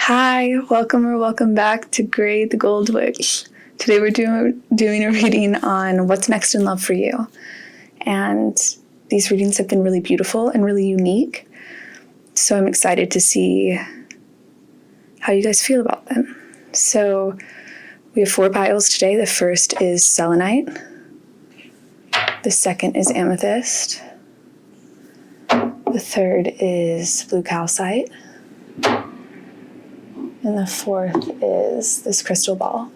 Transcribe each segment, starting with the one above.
Hi, welcome back to Grey the Gold Witch. Today we're doing a reading on what's next in love for you. And these readings have been really beautiful and really unique. So I'm excited to see how you guys feel about them. So we have 4 piles today. The first is selenite. The second is amethyst. The third is blue calcite. And the fourth is this crystal ball.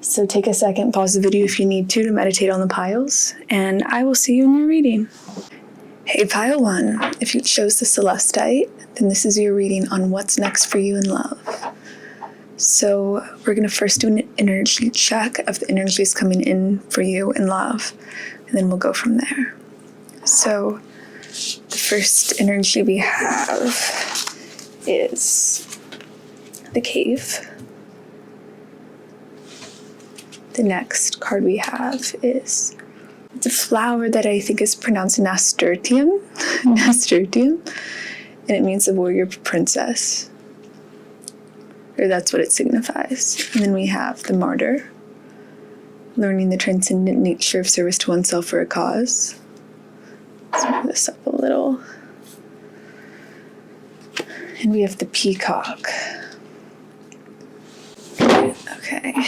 So take a second, pause the video if you need to meditate on the piles, and I will see you in your reading. Hey, pile 1, if you chose the celestite, then this is your reading on what's next for you in love. So we're going to first do an energy check of the energies coming in for you in love, and then we'll go from there. So the first energy we have is the cave. The next card we have is the flower that I think is pronounced nasturtium, nasturtium, and it means the warrior princess, or that's what it signifies. And then we have the martyr, learning the transcendent nature of service to oneself or a cause. Let's move this up a little. And we have the peacock. Okay.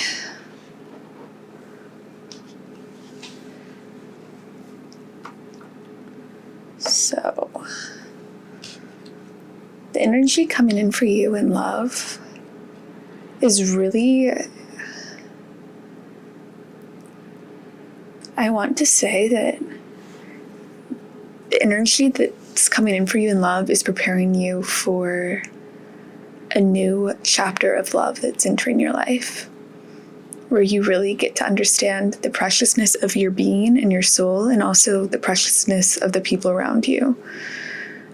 So, the energy coming in for you in love is really, I want to say that the energy that's coming in for you in love is preparing you for a new chapter of love that's entering your life, where you really get to understand the preciousness of your being and your soul, and also the preciousness of the people around you.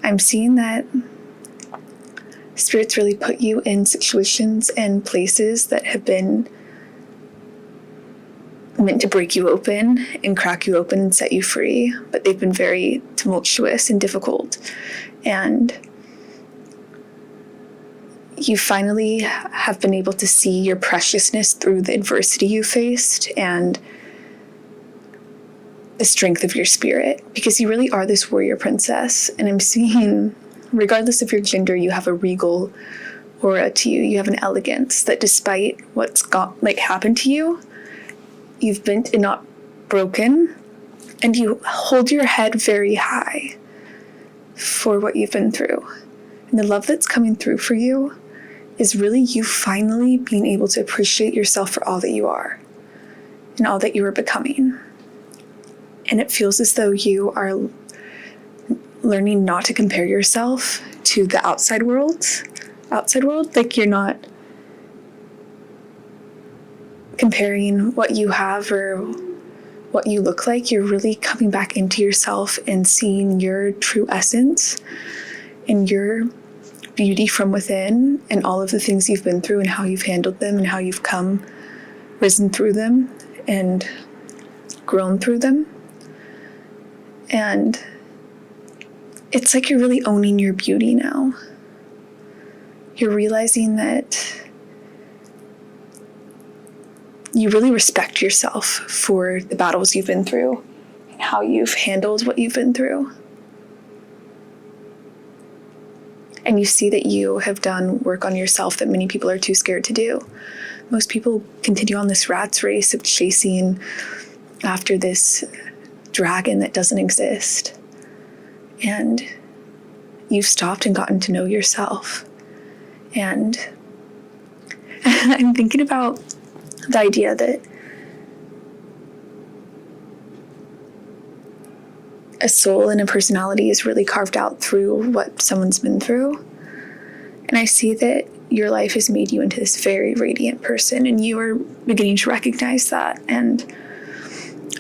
I'm seeing that spirits really put you in situations and places that have been meant to break you open and crack you open and set you free, but they've been very tumultuous and difficult. And you finally have been able to see your preciousness through the adversity you faced and the strength of your spirit, because you really are this warrior princess. And I'm seeing, regardless of your gender, you have a regal aura to you. You have an elegance that, despite what's happened to you, you've bent and not broken, and you hold your head very high for what you've been through. And the love that's coming through for you is really you finally being able to appreciate yourself for all that you are and all that you are becoming. And it feels as though you are learning not to compare yourself to the outside world. Like, you're not comparing what you have or what you look like. You're really coming back into yourself and seeing your true essence and your beauty from within, and all of the things you've been through and how you've handled them and how you've risen through them and grown through them. And it's like you're really owning your beauty now. You're realizing that you really respect yourself for the battles you've been through and how you've handled what you've been through. And you see that you have done work on yourself that many people are too scared to do. Most people continue on this rat's race of chasing after this dragon that doesn't exist. And you've stopped and gotten to know yourself. And I'm thinking about the idea that a soul and a personality is really carved out through what someone's been through. And I see that your life has made you into this very radiant person, and you are beginning to recognize that. And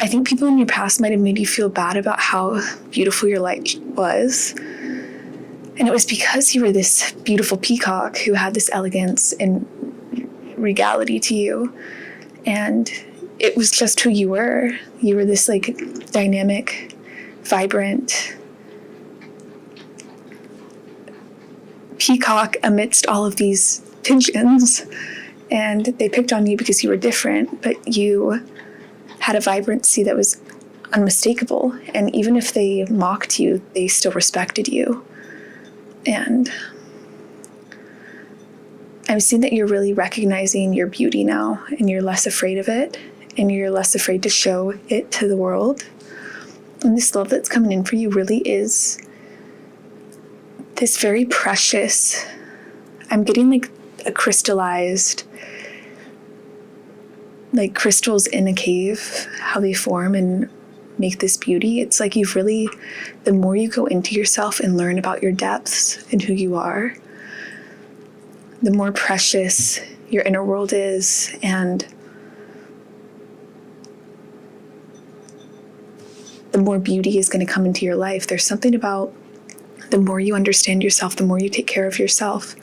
I think people in your past might have made you feel bad about how beautiful your life was. And it was because you were this beautiful peacock who had this elegance and regality to you. And it was just who you were. You were this dynamic, vibrant peacock amidst all of these pigeons, and they picked on you because you were different, but you had a vibrancy that was unmistakable. And even if they mocked you, they still respected you. And I'm seeing that you're really recognizing your beauty now, and you're less afraid of it, and you're less afraid to show it to the world. And this love that's coming in for you really is this very precious, I'm getting like a crystallized, like crystals in a cave, how they form and make this beauty. It's like you've really, the more you go into yourself and learn about your depths and who you are, the more precious your inner world is, and the more beauty is going to come into your life. There's something about the more you understand yourself, the more you take care of yourself,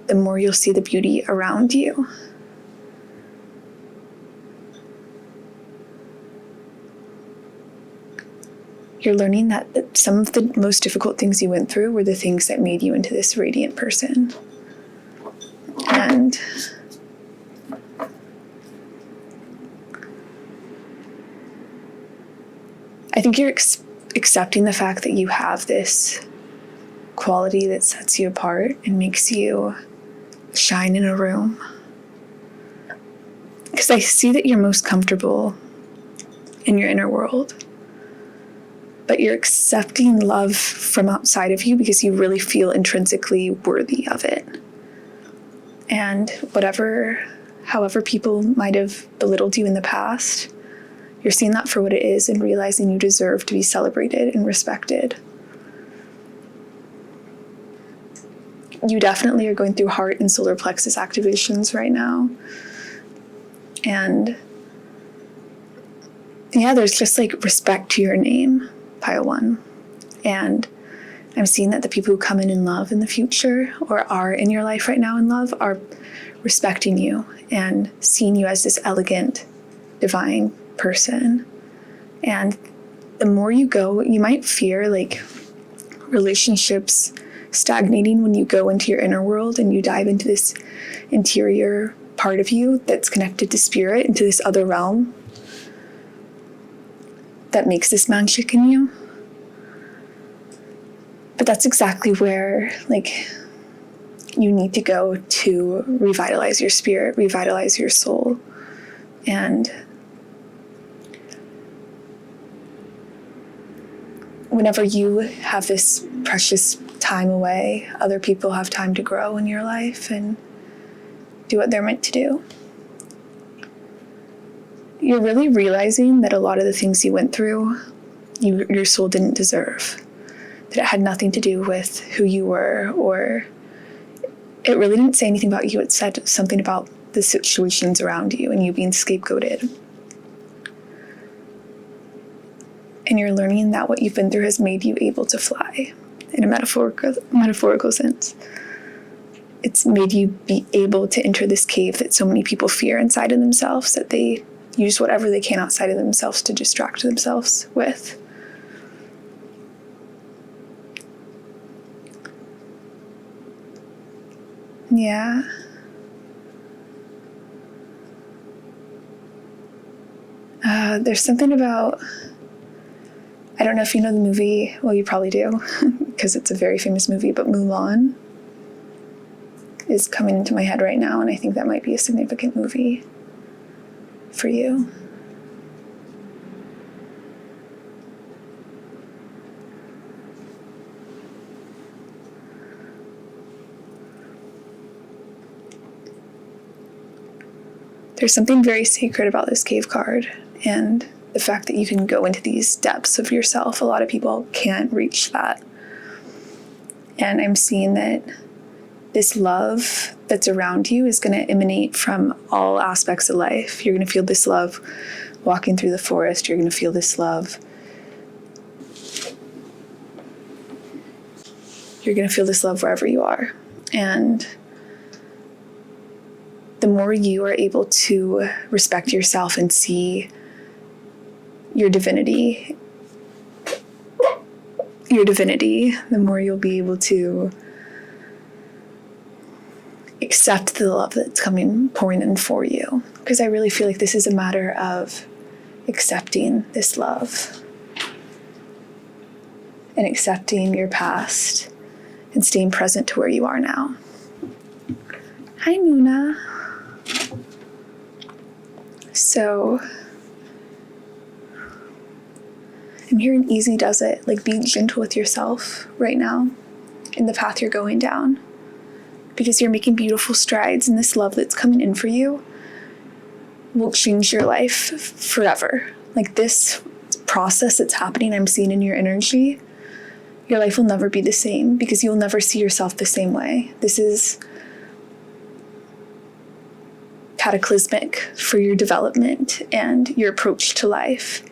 the more you'll see the beauty around you. You're learning that some of the most difficult things you went through were the things that made you into this radiant person. And I think you're accepting the fact that you have this quality that sets you apart and makes you shine in a room. Because I see that you're most comfortable in your inner world, but you're accepting love from outside of you because you really feel intrinsically worthy of it. And however people might have belittled you in the past, you're seeing that for what it is and realizing you deserve to be celebrated and respected. You definitely are going through heart and solar plexus activations right now. And yeah, there's just like respect to your name, Pile 1. And I'm seeing that the people who come in love in the future, or are in your life right now in love, are respecting you and seeing you as this elegant, divine person. And the more you go, you might fear like relationships stagnating when you go into your inner world and you dive into this interior part of you that's connected to spirit, into this other realm that makes this magic in you. But that's exactly where, like, you need to go to revitalize your spirit, revitalize your soul. And whenever you have this precious time away, other people have time to grow in your life and do what they're meant to do. You're really realizing that a lot of the things you went through, your soul didn't deserve. That it had nothing to do with who you were, or it really didn't say anything about you. It said something about the situations around you and you being scapegoated. And you're learning that what you've been through has made you able to fly in a metaphorical sense. It's made you be able to enter this cave that so many people fear inside of themselves, that they use whatever they can outside of themselves to distract themselves with. Yeah. There's something about, I don't know if you know the movie, well, you probably do, because it's a very famous movie, but Mulan is coming into my head right now, and I think that might be a significant movie for you. There's something very sacred about this cave card, and the fact that you can go into these depths of yourself. A lot of people can't reach that. And I'm seeing that this love that's around you is going to emanate from all aspects of life. You're going to feel this love walking through the forest. You're going to feel this love. You're going to feel this love wherever you are. And the more you are able to respect yourself and see your divinity, the more you'll be able to accept the love that's pouring in for you. Because I really feel like this is a matter of accepting this love and accepting your past and staying present to where you are now. Hi, Nuna. So I'm hearing easy does it. Like, be gentle with yourself right now in the path you're going down, because you're making beautiful strides, and this love that's coming in for you will change your life forever. Like, this process that's happening, I'm seeing in your energy, your life will never be the same, because you'll never see yourself the same way. This is cataclysmic for your development and your approach to life.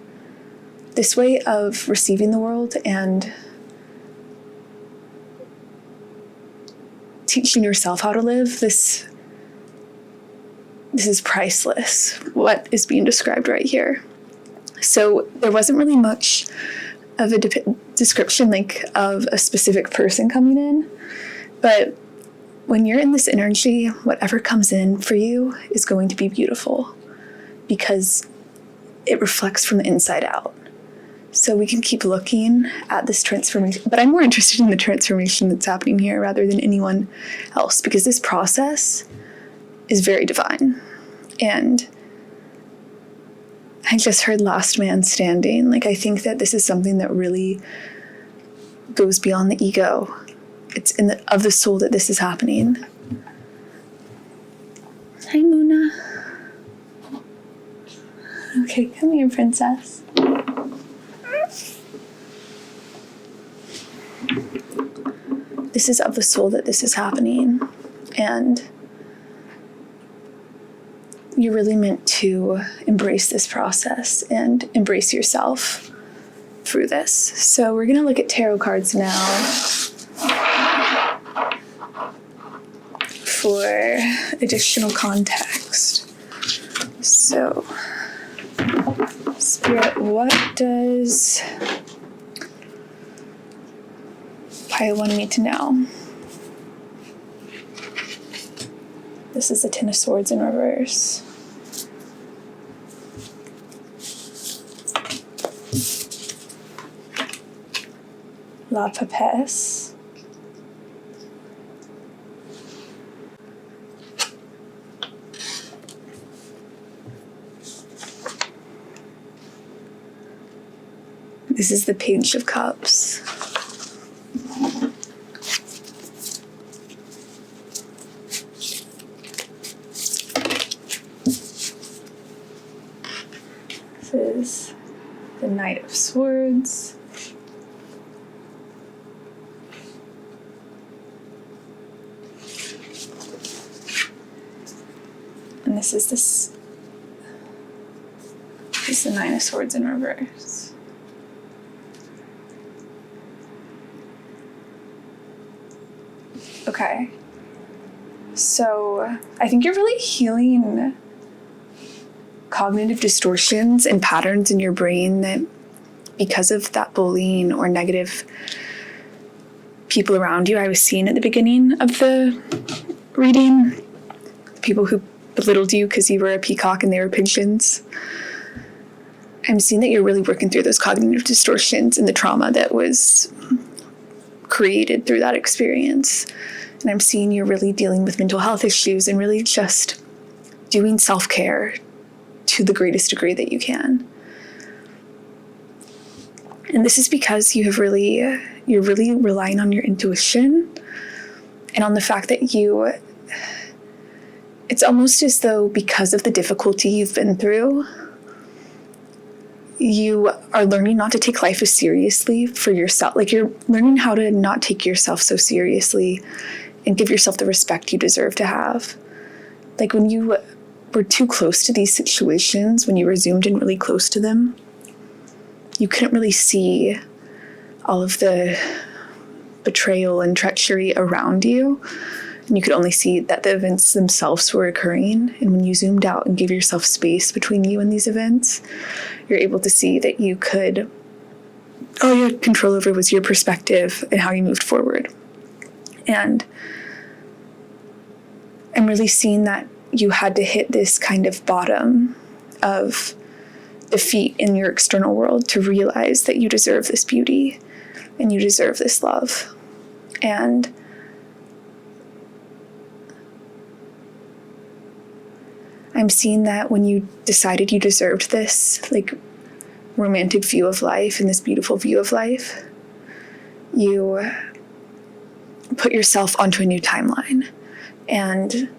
This way of receiving the world and teaching yourself how to live, this is priceless, what is being described right here. So there wasn't really much of a description like of a specific person coming in, but when you're in this energy, whatever comes in for you is going to be beautiful, because it reflects from the inside out. So we can keep looking at this transformation, but I'm more interested in the transformation that's happening here rather than anyone else, because this process is very divine. And I just heard last man standing. Like, I think that this is something that really goes beyond the ego. It's of the soul that this is happening. Hi, Muna. Okay, come here, princess. This is of the soul that this is happening, and you're really meant to embrace this process and embrace yourself through this. So we're going to look at tarot cards now for additional context. So, Spirit, what does Pile wanted me to know? This is the Ten of Swords in reverse. La Papesse. This is the Page of Cups. This is the Knight of Swords. And this is the Nine of Swords in reverse. Okay. So I think you're really healing cognitive distortions and patterns in your brain that, because of that bullying or negative people around you I was seeing at the beginning of the reading, people who belittled you because you were a peacock and they were pigeons. I'm seeing that you're really working through those cognitive distortions and the trauma that was created through that experience. And I'm seeing you're really dealing with mental health issues and really just doing self-care to the greatest degree that you can. And this is because you're really relying on your intuition and on the fact that it's almost as though because of the difficulty you've been through, you are learning not to take life as seriously for yourself. Like, you're learning how to not take yourself so seriously and give yourself the respect you deserve to have. Like, when you were too close to these situations, when you were zoomed in really close to them, you couldn't really see all of the betrayal and treachery around you. And you could only see that the events themselves were occurring. And when you zoomed out and gave yourself space between you and these events, you're able to see that all you had control over was your perspective and how you moved forward. And I'm really seeing that you had to hit this kind of bottom of defeat in your external world to realize that you deserve this beauty and you deserve this love. And I'm seeing that when you decided you deserved this, like, romantic view of life and this beautiful view of life, you put yourself onto a new timeline. And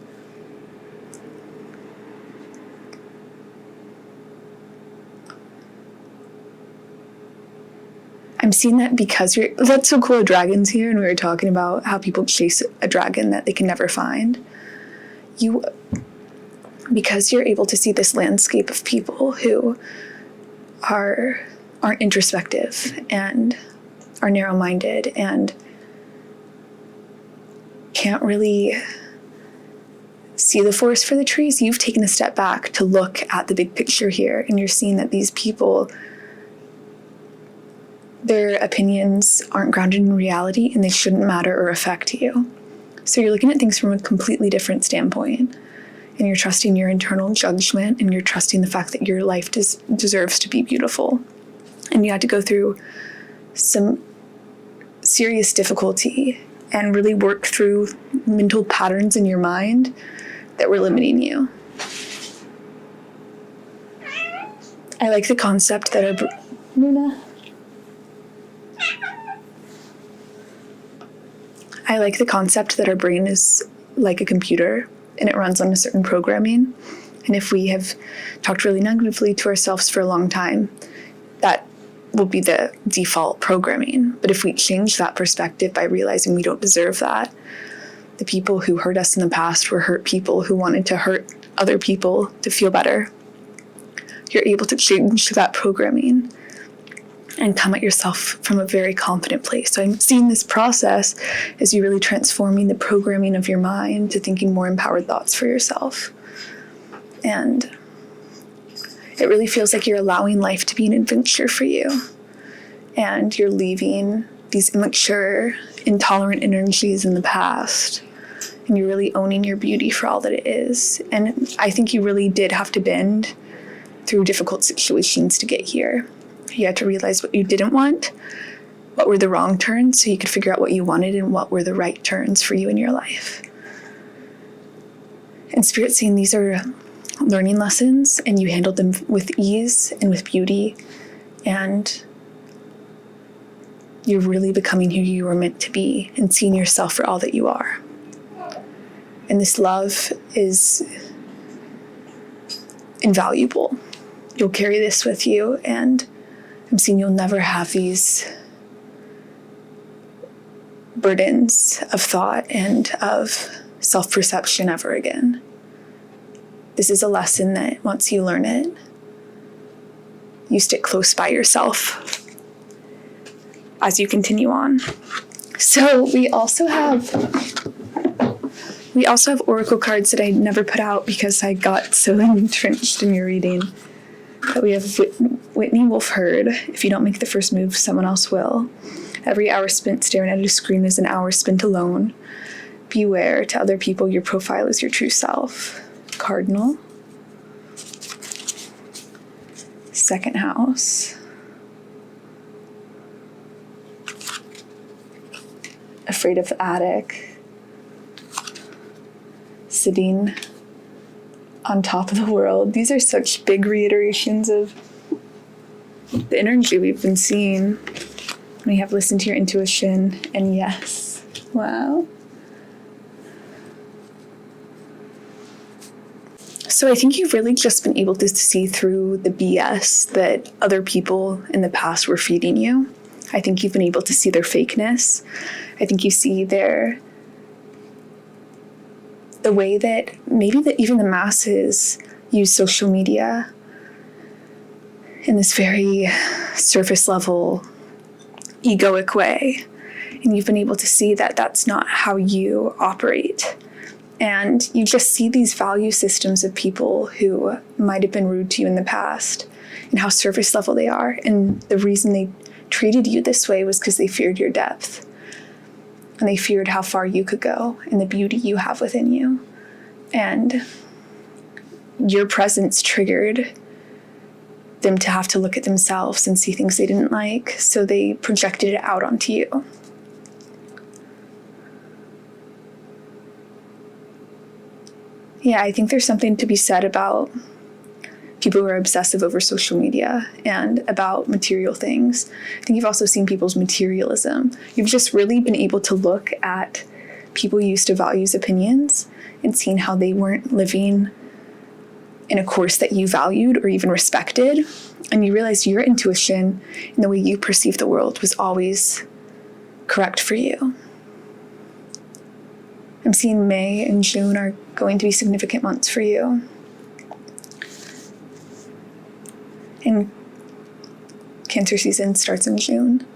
I'm seeing that because that's so cool, a dragon's here, and we were talking about how people chase a dragon that they can never find. Because you're able to see this landscape of people who aren't introspective and are narrow-minded and can't really see the forest for the trees, you've taken a step back to look at the big picture here, and you're seeing that these people, their opinions aren't grounded in reality and they shouldn't matter or affect you. So you're looking at things from a completely different standpoint, and you're trusting your internal judgment, and you're trusting the fact that your life deserves to be beautiful. And you had to go through some serious difficulty and really work through mental patterns in your mind that were limiting you. I like the concept that our brain is like a computer, and it runs on a certain programming. And if we have talked really negatively to ourselves for a long time, that will be the default programming. But if we change that perspective by realizing we don't deserve that, the people who hurt us in the past were hurt people who wanted to hurt other people to feel better. You're able to change that programming and come at yourself from a very confident place. So I'm seeing this process as you really transforming the programming of your mind to thinking more empowered thoughts for yourself. And it really feels like you're allowing life to be an adventure for you. And you're leaving these immature, intolerant energies in the past. And you're really owning your beauty for all that it is. And I think you really did have to bend through difficult situations to get here. You had to realize what you didn't want, what were the wrong turns, so you could figure out what you wanted and what were the right turns for you in your life. And Spirit's saying these are learning lessons, and you handled them with ease and with beauty, and you're really becoming who you were meant to be and seeing yourself for all that you are. And this love is invaluable. You'll carry this with you, and I'm seeing you'll never have these burdens of thought and of self-perception ever again. This is a lesson that once you learn it, you stick close by yourself as you continue on. So we also have oracle cards that I never put out because I got so entrenched in your reading. But we have Whitney Wolf Herd. If you don't make the first move, someone else will. Every hour spent staring at a screen is an hour spent alone. Beware, to other people, your profile is your true self. Cardinal. Second house. Afraid of the attic. Sitting on top of the world. These are such big reiterations of the energy we've been seeing. We have listened to your intuition, and yes. Wow. So I think you've really just been able to see through the BS that other people in the past were feeding you. I think you've been able to see their fakeness. I think you see the way that maybe that even the masses use social media in this very surface level, egoic way. And you've been able to see that that's not how you operate. And you just see these value systems of people who might have been rude to you in the past and how surface level they are. And the reason they treated you this way was because they feared your depth. And they feared how far you could go and the beauty you have within you. And your presence triggered them to have to look at themselves and see things they didn't like, so they projected it out onto you. Yeah, I think there's something to be said about people who are obsessive over social media and about material things. I think you've also seen people's materialism. You've just really been able to look at people who used to value opinions and seen how they weren't living in a course that you valued or even respected. And you realize your intuition and the way you perceive the world was always correct for you. I'm seeing May and June are going to be significant months for you. And Cancer season starts in June.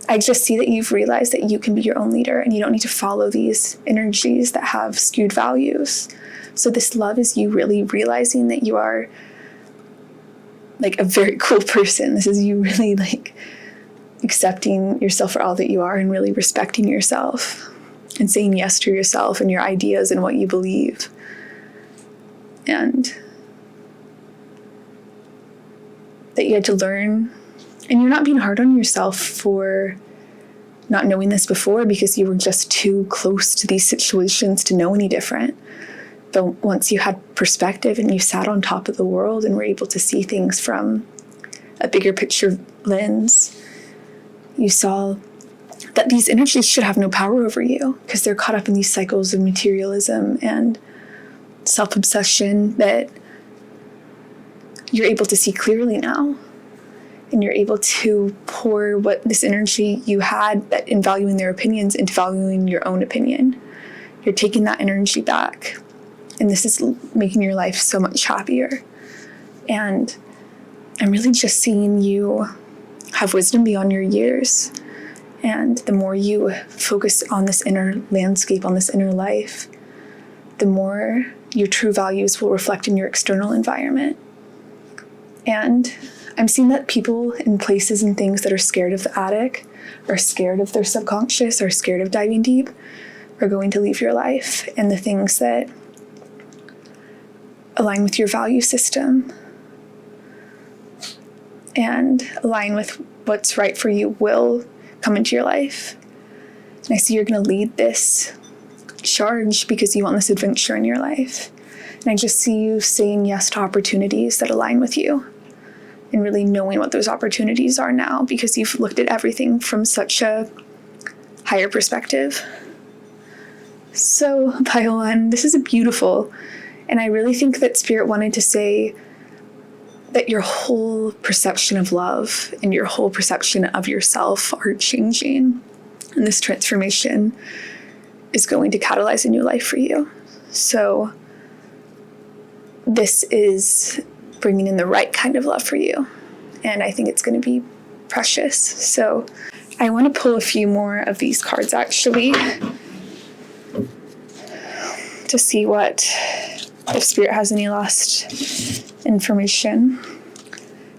I just see that you've realized that you can be your own leader and you don't need to follow these energies that have skewed values. So this love is you really realizing that you are like a very cool person. This is you really like accepting yourself for all that you are and really respecting yourself and saying yes to yourself and your ideas and what you believe. And that you had to learn, and you're not being hard on yourself for not knowing this before because you were just too close to these situations to know any different. But once you had perspective and you sat on top of the world and were able to see things from a bigger picture lens, you saw that these energies should have no power over you because they're caught up in these cycles of materialism and self-obsession that you're able to see clearly now. And you're able to pour what this energy you had that in valuing their opinions into valuing your own opinion. You're taking that energy back. And this is making your life so much happier. And I'm really just seeing you have wisdom beyond your years. And the more you focus on this inner landscape, on this inner life, the more your true values will reflect in your external environment. And I'm seeing that people in places and things that are scared of the attic, or scared of their subconscious, or scared of diving deep, are going to leave your life. And the things that align with your value system and align with what's right for you will come into your life. And I see you're going to lead this charge because you want this adventure in your life. And I just see you saying yes to opportunities that align with you and really knowing what those opportunities are now because you've looked at everything from such a higher perspective. So, Pile 1, this is beautiful. And I really think that Spirit wanted to say that your whole perception of love and your whole perception of yourself are changing. And this transformation is going to catalyze a new life for you. So this is bringing in the right kind of love for you. And I think it's going to be precious. So I want to pull a few more of these cards actually to see if Spirit has any last information.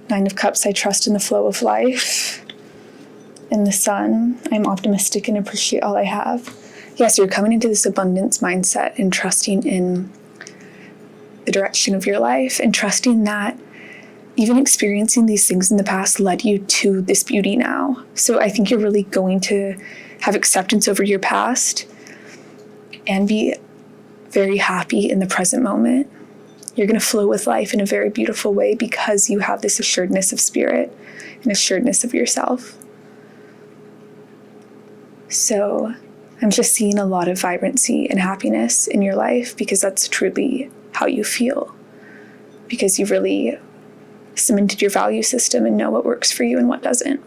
9 of Cups, I trust in the flow of life. In the Sun, I'm optimistic and appreciate all I have. Yes, you're coming into this abundance mindset and trusting in the direction of your life and trusting that even experiencing these things in the past led you to this beauty now. So I think you're really going to have acceptance over your past and be very happy in the present moment. You're going to flow with life in a very beautiful way because you have this assuredness of spirit and assuredness of yourself. So I'm just seeing a lot of vibrancy and happiness in your life because that's truly how you feel. Because you've really cemented your value system and know what works for you and what doesn't.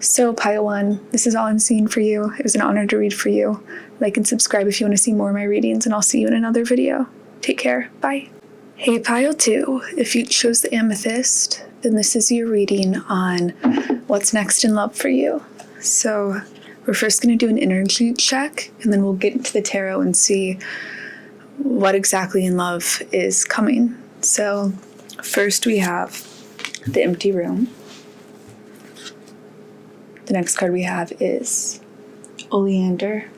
So Pile 1, this is all I'm seeing for you. It was an honor to read for you. Like and subscribe if you want to see more of my readings, and I'll see you in another video. Take care. Bye. Hey Pile 2, if you chose the Amethyst, then this is your reading on what's next in love for you. So we're first going to do an energy check, and then we'll get into the tarot and see what exactly in love is coming. So first we have the Empty Room. The next card we have is Oleander,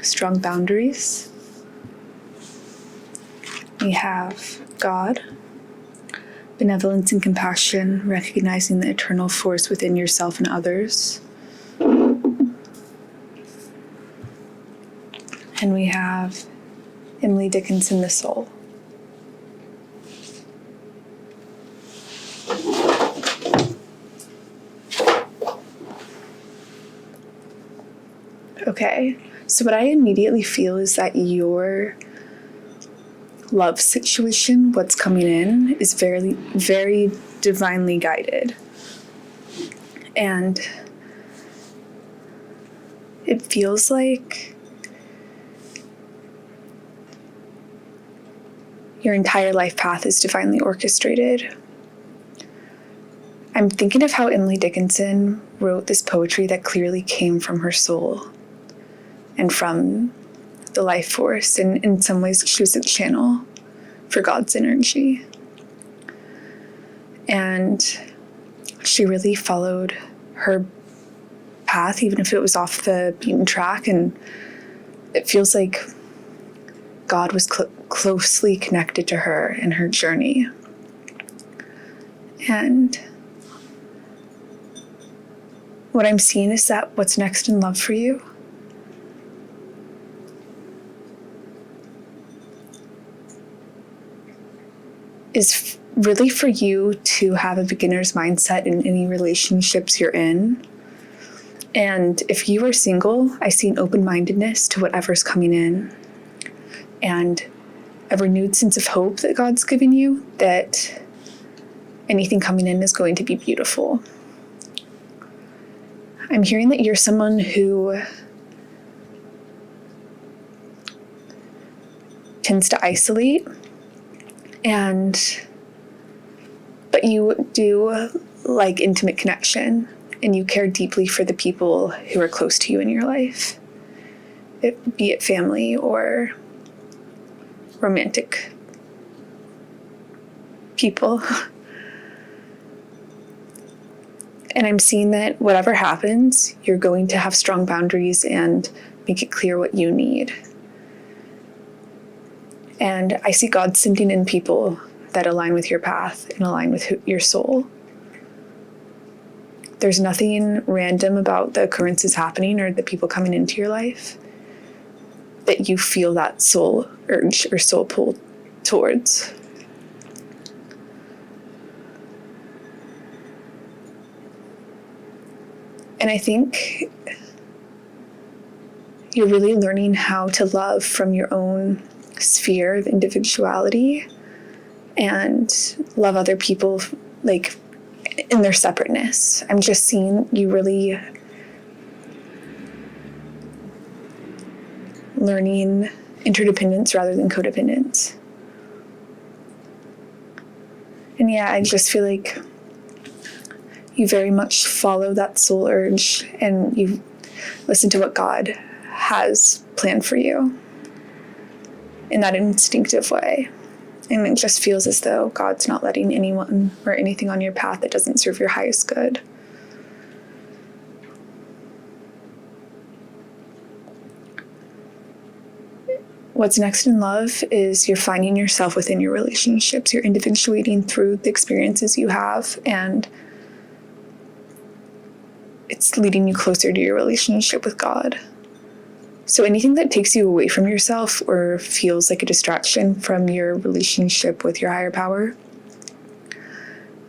Strong Boundaries. We have God, benevolence and compassion, recognizing the eternal force within yourself and others. And we have Emily Dickinson, the soul. Okay, so what I immediately feel is that your love situation, what's coming in, is very, very divinely guided. And it feels like your entire life path is divinely orchestrated. I'm thinking of how Emily Dickinson wrote this poetry that clearly came from her soul and from the life force, and in some ways she was a channel for God's energy. And she really followed her path, even if it was off the beaten track, and it feels like God was closely connected to her in her journey. And what I'm seeing is that what's next in love for you is really for you to have a beginner's mindset in any relationships you're in. And if you are single, I see an open-mindedness to whatever's coming in and a renewed sense of hope that God's giving you, that anything coming in is going to be beautiful. I'm hearing that you're someone who tends to isolate, but you do like intimate connection, and you care deeply for the people who are close to you in your life, be it family or romantic people. And I'm seeing that whatever happens, you're going to have strong boundaries and make it clear what you need. And I see God sending in people that align with your path and align with your soul. There's nothing random about the occurrences happening or the people coming into your life that you feel that soul urge or soul pull towards. And I think you're really learning how to love from your own sphere of individuality and love other people like in their separateness. I'm just seeing you really learning interdependence rather than codependence. And yeah, I just feel like you very much follow that soul urge and you listen to what God has planned for you in that instinctive way. And it just feels as though God's not letting anyone or anything on your path that doesn't serve your highest good. What's next in love is you're finding yourself within your relationships. You're individuating through the experiences you have, and it's leading you closer to your relationship with God. So anything that takes you away from yourself or feels like a distraction from your relationship with your higher power,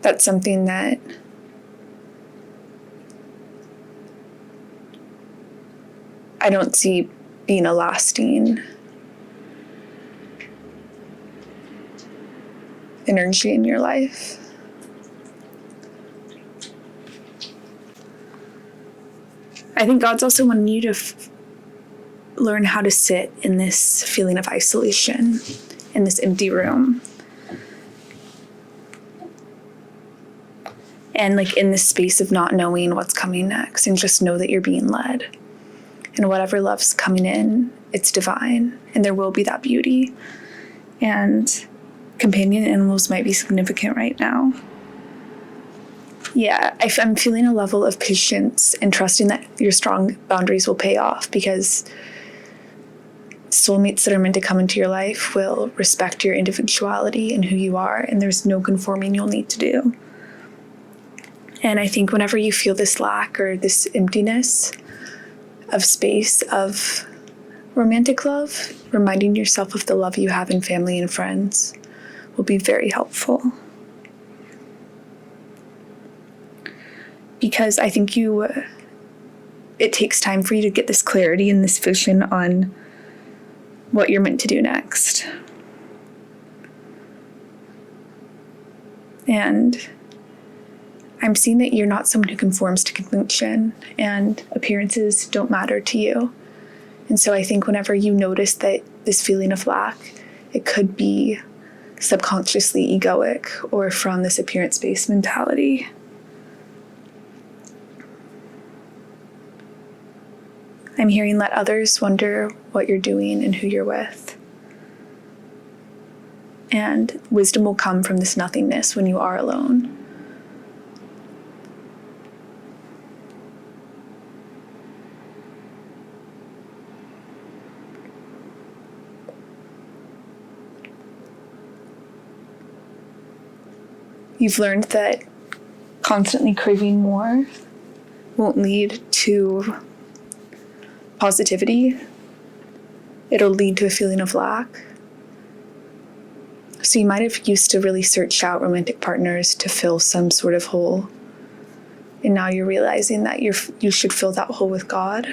that's something that I don't see being a lasting energy in your life. I think God's also wanting you to learn how to sit in this feeling of isolation, in this empty room. And like in this space of not knowing what's coming next, and just know that you're being led. And whatever love's coming in, it's divine, and there will be that beauty. And companion animals might be significant right now. Yeah, I'm feeling a level of patience and trusting that your strong boundaries will pay off, because soulmates that are meant to come into your life will respect your individuality and who you are, and there's no conforming you'll need to do. And I think whenever you feel this lack or this emptiness of space of romantic love, reminding yourself of the love you have in family and friends will be very helpful. Because I think it takes time for you to get this clarity and this vision on what you're meant to do next. And I'm seeing that you're not someone who conforms to convention, and appearances don't matter to you. And so I think whenever you notice that this feeling of lack, it could be subconsciously egoic or from this appearance-based mentality. I'm hearing let others wonder what you're doing and who you're with. And wisdom will come from this nothingness when you are alone. You've learned that constantly craving more won't lead to positivity. It'll lead to a feeling of lack. So you might have used to really search out romantic partners to fill some sort of hole. And now you're realizing that you should fill that hole with God,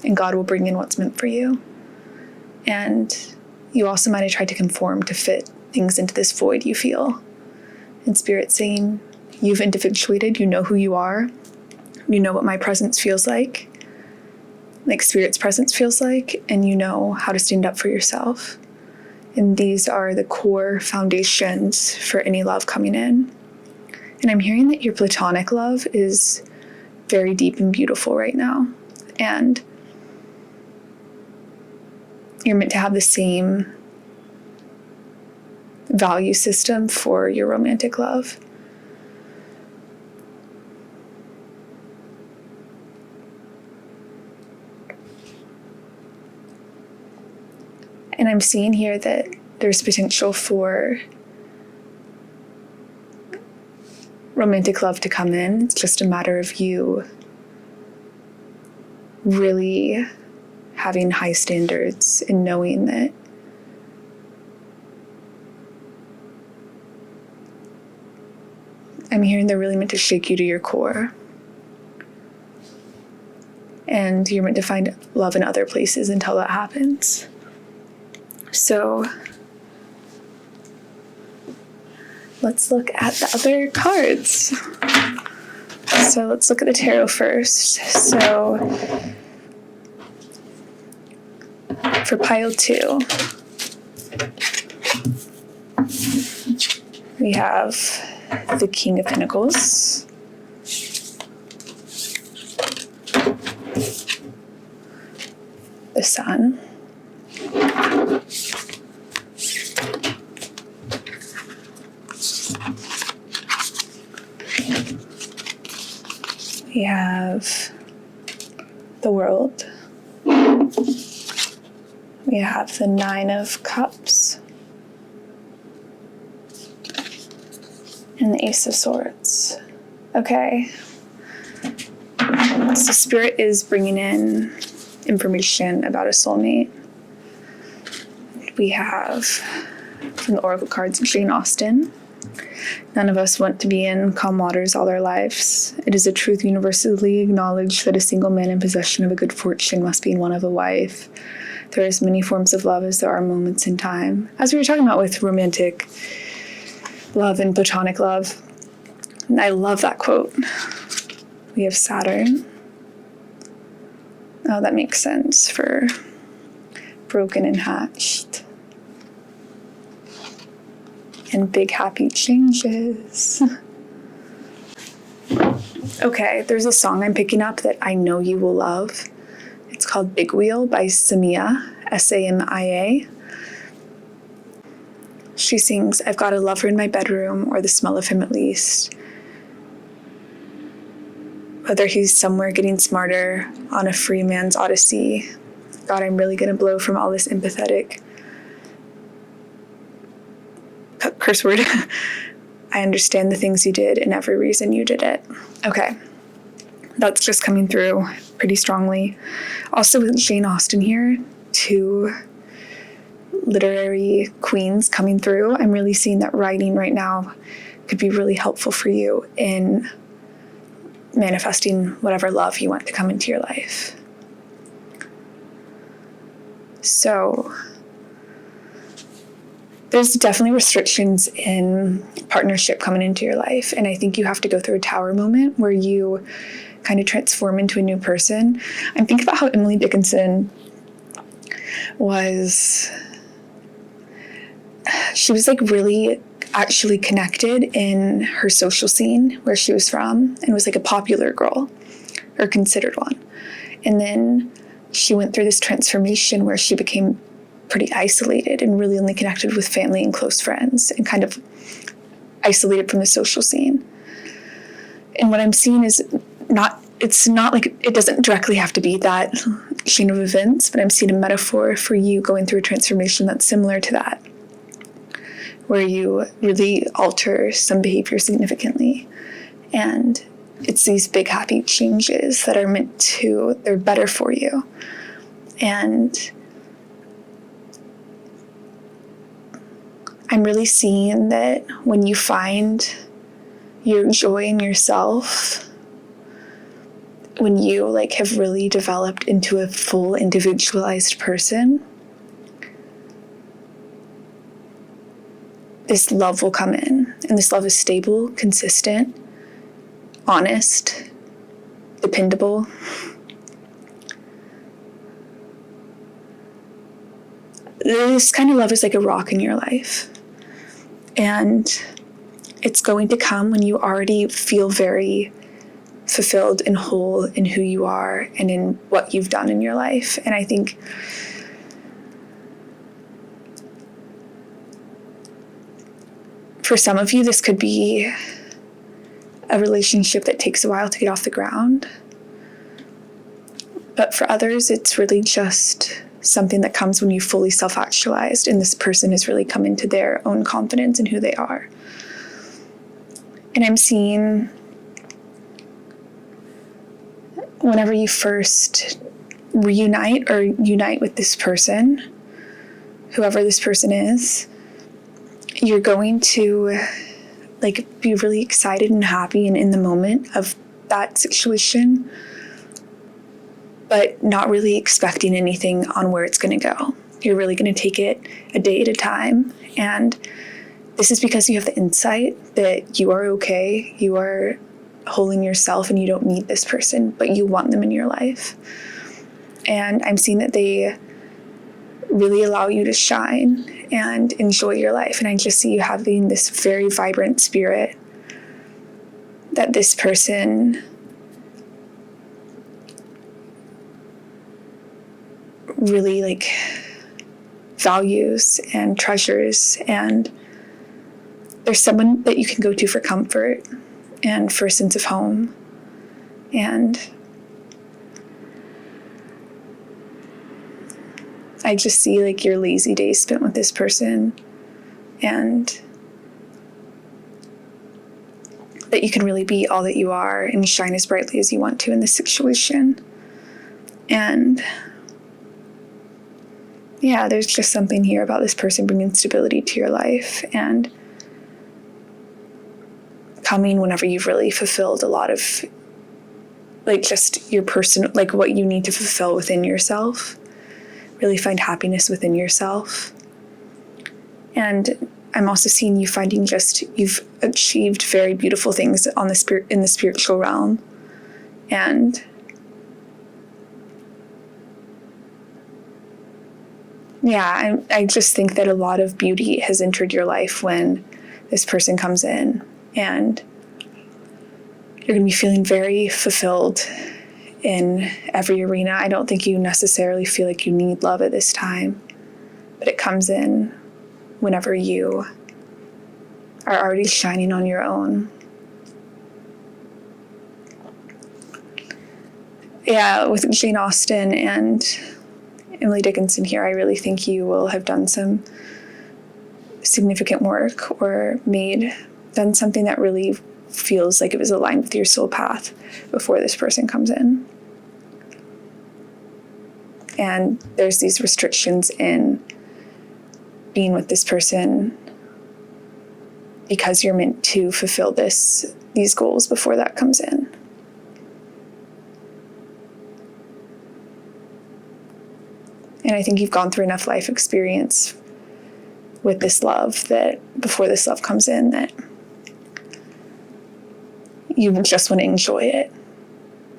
and God will bring in what's meant for you. And you also might have tried to conform to fit things into this void you feel. And Spirit's saying, you've individuated, you know who you are, you know what my presence feels like Spirit's presence feels like, and you know how to stand up for yourself. And these are the core foundations for any love coming in. And I'm hearing that your platonic love is very deep and beautiful right now. And you're meant to have the same value system for your romantic love. And I'm seeing here that there's potential for romantic love to come in. It's just a matter of you really having high standards and knowing that I'm hearing they're really meant to shake you to your core. And you're meant to find love in other places until that happens. So let's look at the other cards. So let's look at the tarot first. So for pile 2, we have the King of Pentacles, the Sun, we have the World, we have the Nine of Cups, and the Ace of Swords. Okay. So Spirit is bringing in information about a soulmate. We have from the Oracle cards, Jane Austen. None of us want to be in calm waters all our lives. It is a truth universally acknowledged that a single man in possession of a good fortune must be in want of a wife. There are as many forms of love as there are moments in time. As we were talking about with romantic love and platonic love, and I love that quote. We have Saturn. Oh, that makes sense for broken and hatched. And big happy changes. Okay, there's a song I'm picking up that I know you will love. It's called Big Wheel by Samia, Samia. She sings, I've got a lover in my bedroom, or the smell of him at least. Whether he's somewhere getting smarter on a free man's odyssey, God, I'm really going to blow from all this empathetic curse word. I understand the things you did and every reason you did it. Okay. That's just coming through pretty strongly. Also with Jane Austen here, 2 literary queens coming through. I'm really seeing that writing right now could be really helpful for you in manifesting whatever love you want to come into your life. So there's definitely restrictions in partnership coming into your life. And I think you have to go through a tower moment where you kind of transform into a new person. I'm thinking about how Emily Dickinson she was like really actually connected in her social scene where she was from and was like a popular girl or considered one. And then she went through this transformation where she became pretty isolated and really only connected with family and close friends and kind of isolated from the social scene. And what I'm seeing is it's not like it doesn't directly have to be that chain of events, but I'm seeing a metaphor for you going through a transformation that's similar to that, where you really alter some behavior significantly. And it's these big happy changes that are they're better for you. And I'm really seeing that when you find your joy in yourself, when you like have really developed into a full individualized person, this love will come in. And this love is stable, consistent, honest, dependable. This kind of love is like a rock in your life. And it's going to come when you already feel very fulfilled and whole in who you are and in what you've done in your life. And I think for some of you, this could be a relationship that takes a while to get off the ground. But for others, it's really just something that comes when you fully self-actualized and this person has really come into their own confidence in who they are. And I'm seeing whenever you first reunite or unite with this person, whoever this person is, you're going to like be really excited and happy and in the moment of that situation, but not really expecting anything on where it's going to go. You're really going to take it a day at a time. And this is because you have the insight that you are okay, you are whole in yourself, and you don't need this person, but you want them in your life. And I'm seeing that they really allow you to shine and enjoy your life. And I just see you having this very vibrant spirit that this person really like values and treasures. And there's someone that you can go to for comfort and for a sense of home. And I just see like your lazy days spent with this person, and that you can really be all that you are and shine as brightly as you want to in this situation. And yeah, there's just something here about this person bringing stability to your life and coming whenever you've really fulfilled a lot of like just your person, like what you need to fulfill within yourself, really find happiness within yourself. And I'm also seeing you finding just, you've achieved very beautiful things on the spirit, in the spiritual realm. And yeah, I just think that a lot of beauty has entered your life when this person comes in, and you're going to be feeling very fulfilled in every arena. I don't think you necessarily feel like you need love at this time, but it comes in whenever you are already shining on your own. Yeah, with Jane Austen and Emily Dickinson here, I really think you will have done some significant work or done something that really feels like it was aligned with your soul path before this person comes in. And there's these restrictions in being with this person because you're meant to fulfill these goals before that comes in. And I think you've gone through enough life experience with this love that before this love comes in, that you just want to enjoy it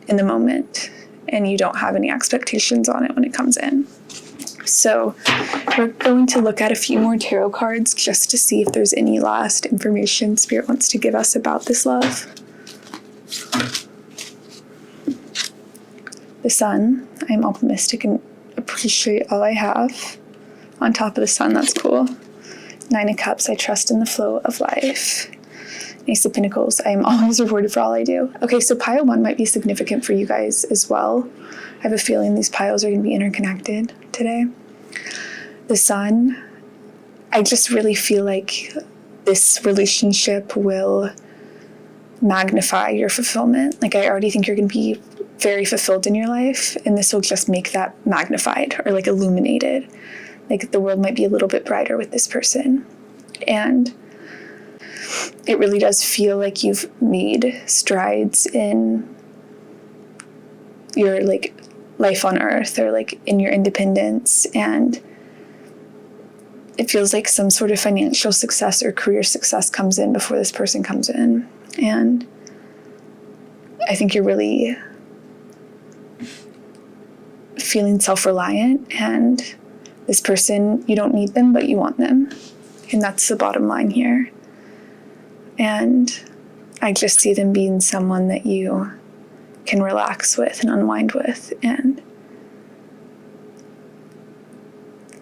in the moment and you don't have any expectations on it when it comes in. So we're going to look at a few more tarot cards just to see if there's any last information Spirit wants to give us about this love. The Sun. I'm optimistic and appreciate all I have. On top of the Sun, that's cool. Nine of Cups. I trust in the flow of life. Ace of Pentacles. I am always rewarded for all I do. Okay, so pile 1 might be significant for you guys as well. I have a feeling these piles are going to be interconnected today. The Sun. I just really feel like this relationship will magnify your fulfillment. Like, I already think you're going to be very fulfilled in your life, and this will just make that magnified or like illuminated. Like, the world might be a little bit brighter with this person. And it really does feel like you've made strides in your like life on earth or like in your independence, and it feels like some sort of financial success or career success comes in before this person comes in. And I think you're really feeling self-reliant, and this person, you don't need them, but you want them. And that's the bottom line here. And I just see them being someone that you can relax with and unwind with and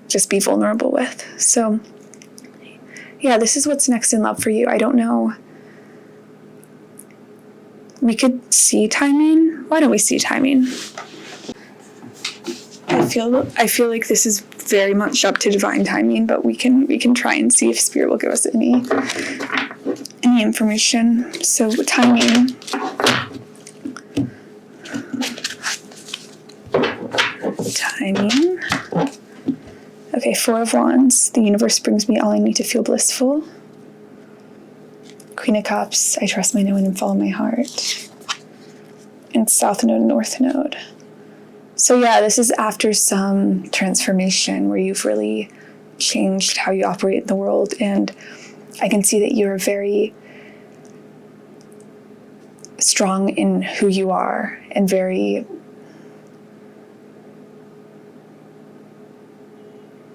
just be vulnerable with. So yeah, this is what's next in love for you. I don't know. We could see timing. Why don't we see timing? I feel like this is very much up to divine timing, but we can try and see if Spirit will give us any information. So timing. Okay, 4 of Wands. The universe brings me all I need to feel blissful. Queen of Cups. I trust my knowing and follow my heart. And South Node and North Node. So yeah, this is after some transformation where you've really changed how you operate in the world, and I can see that you're very strong in who you are and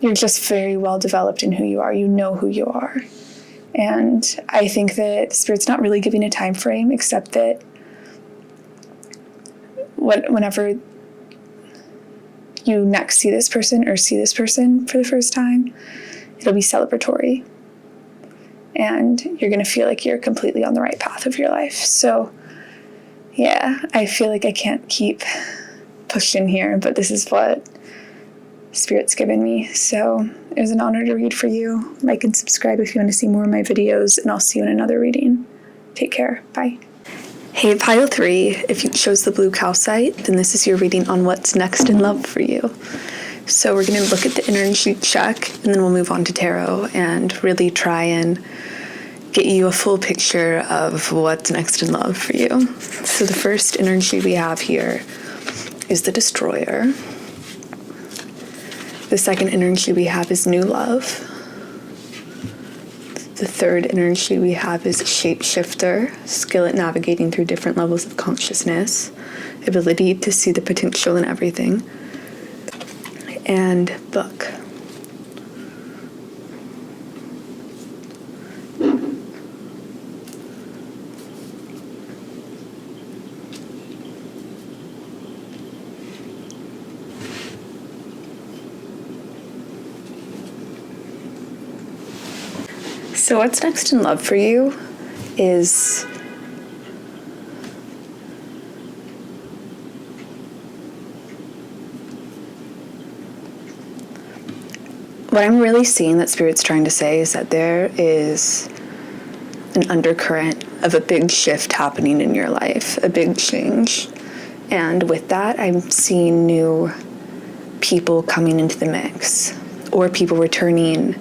you're just very well developed in who you are. You know who you are. And I think that Spirit's not really giving a time frame, except that whenever you next see this person or see this person for the first time, it'll be celebratory. And you're going to feel like you're completely on the right path of your life. So yeah, I feel like I can't keep pushing here, but this is what Spirit's given me. So it was an honor to read for you. Like and subscribe if you want to see more of my videos, and I'll see you in another reading. Take care. Bye. Hey, pile 3, if you chose the blue calcite, then this is your reading on what's next in love for you. So we're going to look at the energy check, and then we'll move on to tarot and really try and get you a full picture of what's next in love for you. So the first energy we have here is the Destroyer. The second energy we have is New Love. The third energy we have is Shapeshifter, skill at navigating through different levels of consciousness, ability to see the potential in everything, and Book. So what's next in love for you is what I'm really seeing that Spirit's trying to say is that there is an undercurrent of a big shift happening in your life, a big change. And with that, I'm seeing new people coming into the mix, or people returning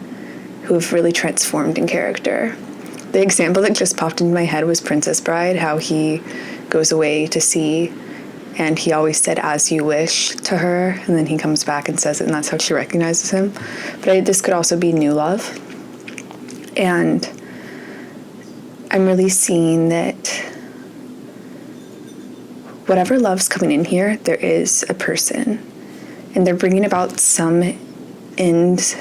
who have really transformed in character. The example that just popped into my head was Princess Bride, how he goes away to sea and he always said "as you wish" to her, and then he comes back and says it, and that's how she recognizes him. But this could also be new love. And I'm really seeing that whatever love's coming in here, there is a person, and they're bringing about some end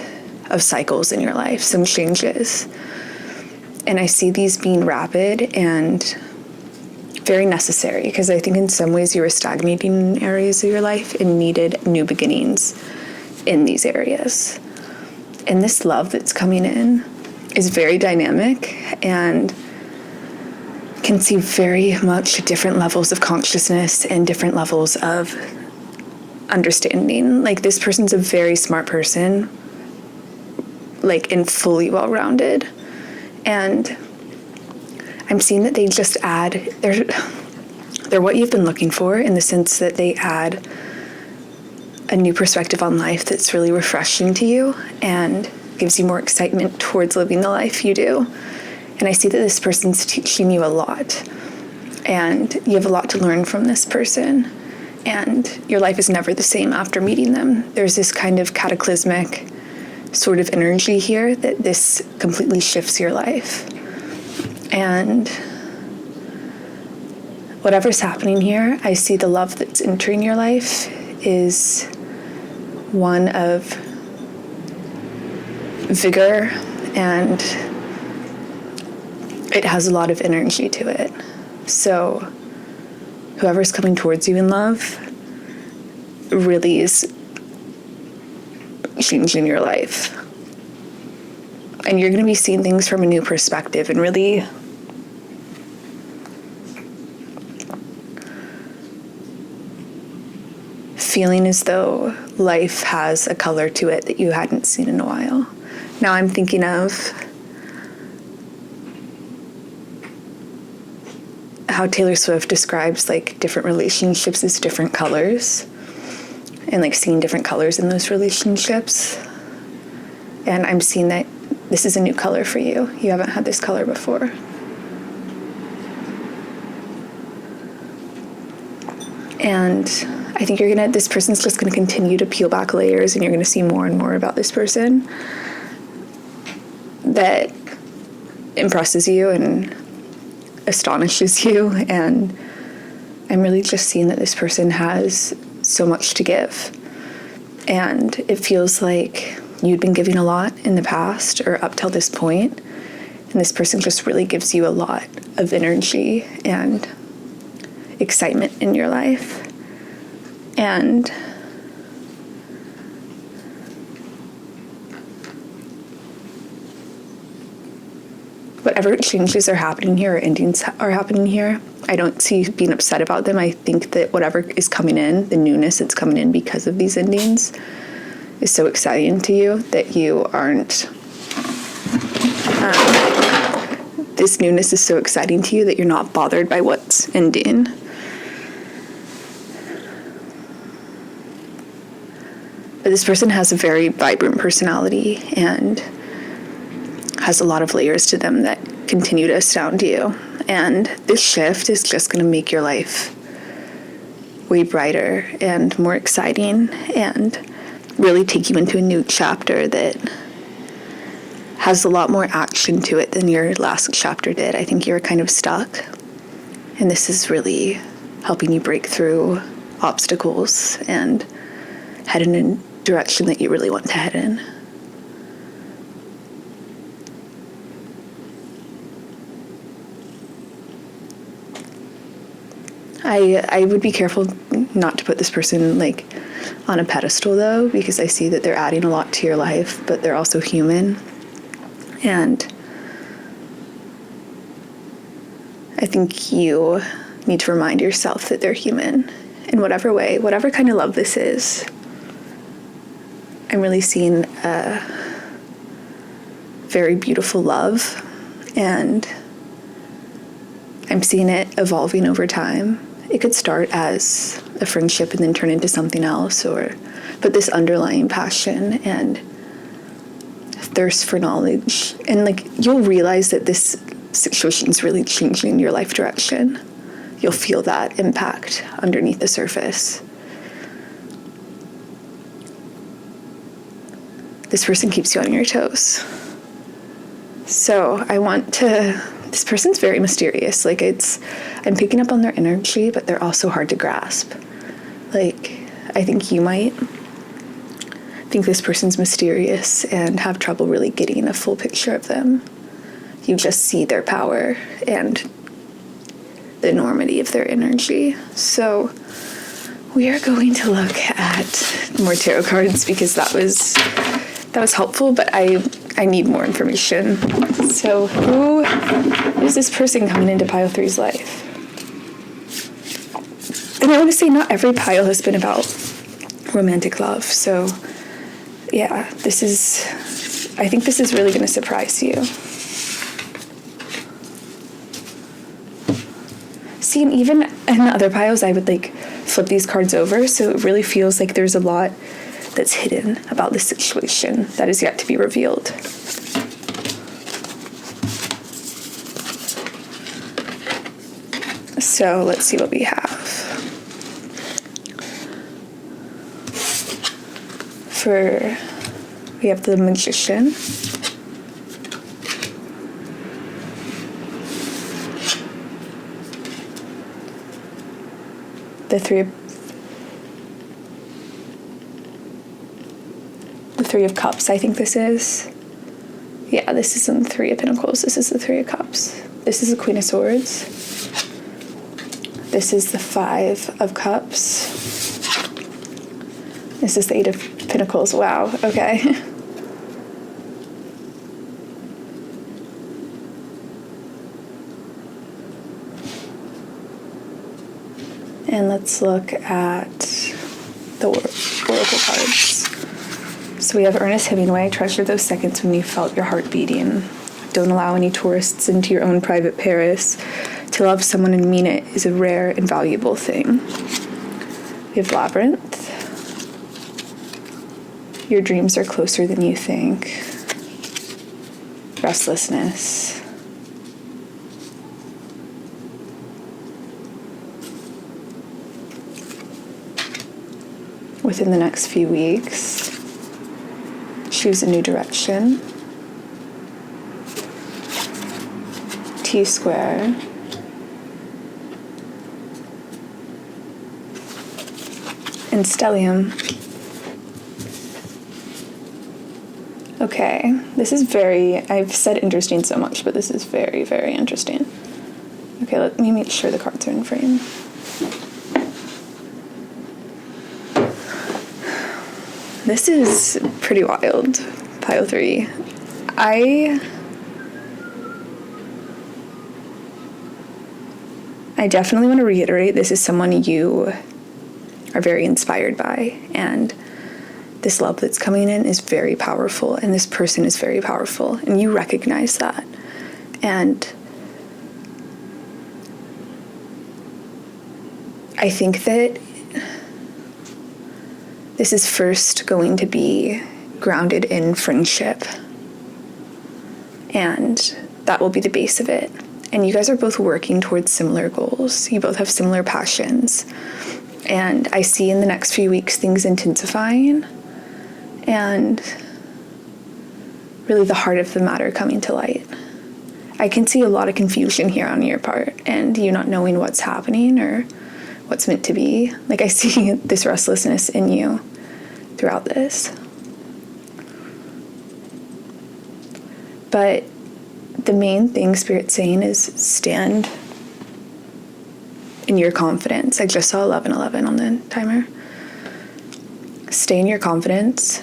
of cycles in your life, some changes. And I see these being rapid and very necessary, because I think in some ways you were stagnating in areas of your life and needed new beginnings in these areas. And this love that's coming in is very dynamic and can see very much different levels of consciousness and different levels of understanding. Like, this person's a very smart person, like, and fully well-rounded. And I'm seeing that they just add, they're what you've been looking for, in the sense that they add a new perspective on life that's really refreshing to you and gives you more excitement towards living the life you do. And I see that this person's teaching you a lot, and you have a lot to learn from this person, and your life is never the same after meeting them. There's this kind of cataclysmic sort of energy here that this completely shifts your life. And whatever's happening here, I see the love that's entering your life is one of vigor, and it has a lot of energy to it. So whoever's coming towards you in love really is changing your life. And you're going to be seeing things from a new perspective and really feeling as though life has a color to it that you hadn't seen in a while. Now I'm thinking of how Taylor Swift describes, like, different relationships as different colors, and like seeing different colors in those relationships. And I'm seeing that this is a new color for you. You haven't had this color before. And I think this person's just going to continue to peel back layers, and you're going to see more and more about this person that impresses you and astonishes you. And I'm really just seeing that this person has so much to give. And it feels like you'd been giving a lot in the past, or up till this point, and this person just really gives you a lot of energy and excitement in your life. And whatever changes are happening here, or endings are happening here, I don't see you being upset about them. I think that whatever is coming in, the newness that's coming in because of these endings, is so exciting to you that you aren't, this newness is so exciting to you that you're not bothered by what's ending. But this person has a very vibrant personality and has a lot of layers to them that continue to astound you. And this shift is just going to make your life way brighter and more exciting, and really take you into a new chapter that has a lot more action to it than your last chapter did. I think you were kind of stuck, and this is really helping you break through obstacles and head in a direction that you really want to head in. I would be careful not to put this person, like, on a pedestal, though, because I see that they're adding a lot to your life, but they're also human. And I think you need to remind yourself that they're human in whatever way, whatever kind of love this is. I'm really seeing a very beautiful love, and I'm seeing it evolving over time. It could start as a friendship and then turn into something else, but this underlying passion and thirst for knowledge, and like you'll realize that this situation is really changing your life direction. You'll feel that impact underneath the surface. This person keeps you on your toes. So this person's very mysterious. Like I'm picking up on their energy, but they're also hard to grasp. Like, I think you might think this person's mysterious and have trouble really getting a full picture of them. You just see their power and the enormity of their energy. So we are going to look at more tarot cards because that was helpful, but I need more information. So who is this person coming into pile 3's life? And I want to say not every pile has been about romantic love. So yeah, I think this is really going to surprise you. See, and even in other piles, I would like flip these cards over. So it really feels like there's a lot that's hidden about this situation that is yet to be revealed. So let's see what we have. We have the Magician, the Three of Cups, I think this is. Yeah, this isn't the Three of Pentacles. This is the Three of Cups. This is the Queen of Swords. This is the Five of Cups. This is the Eight of Pentacles. Wow, okay. And let's look at the Oracle cards. So we have Ernest Hemingway, treasure those seconds when you felt your heart beating. Don't allow any tourists into your own private Paris. To love someone and mean it is a rare and valuable thing. We have Labyrinth. Your dreams are closer than you think. Restlessness. Within the next few weeks, choose a new direction. T-square. And stellium. Okay, this is I've said interesting so much, but this is very, very interesting. Okay, let me make sure the cards are in frame. This is pretty wild, pile 3. I definitely want to reiterate this is someone you are very inspired by, and this love that's coming in is very powerful, and this person is very powerful, and you recognize that. And I think that this is first going to be grounded in friendship, and that will be the base of it. And you guys are both working towards similar goals. You both have similar passions. And I see in the next few weeks things intensifying and really the heart of the matter coming to light. I can see a lot of confusion here on your part and you not knowing what's happening or what's meant to be. Like, I see this restlessness in you throughout this. But the main thing Spirit's saying is stand in your confidence. I just saw 1111 on the timer. Stay in your confidence.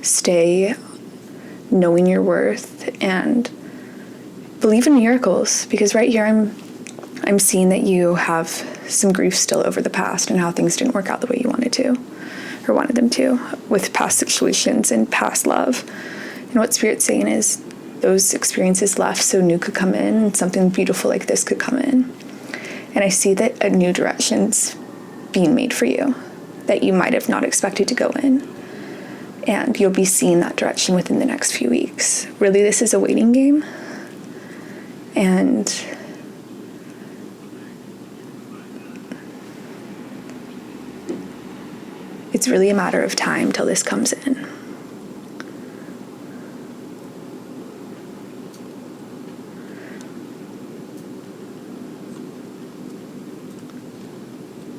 Stay knowing your worth and believe in miracles, because right here I'm seeing that you have some grief still over the past and how things didn't work out the way you wanted to or wanted them to with past situations and past love. And what Spirit's saying is those experiences left so new could come in and something beautiful like this could come in. And I see that a new direction's being made for you that you might have not expected to go in. And you'll be seeing that direction within the next few weeks. Really, this is a waiting game. And it's really a matter of time till this comes in.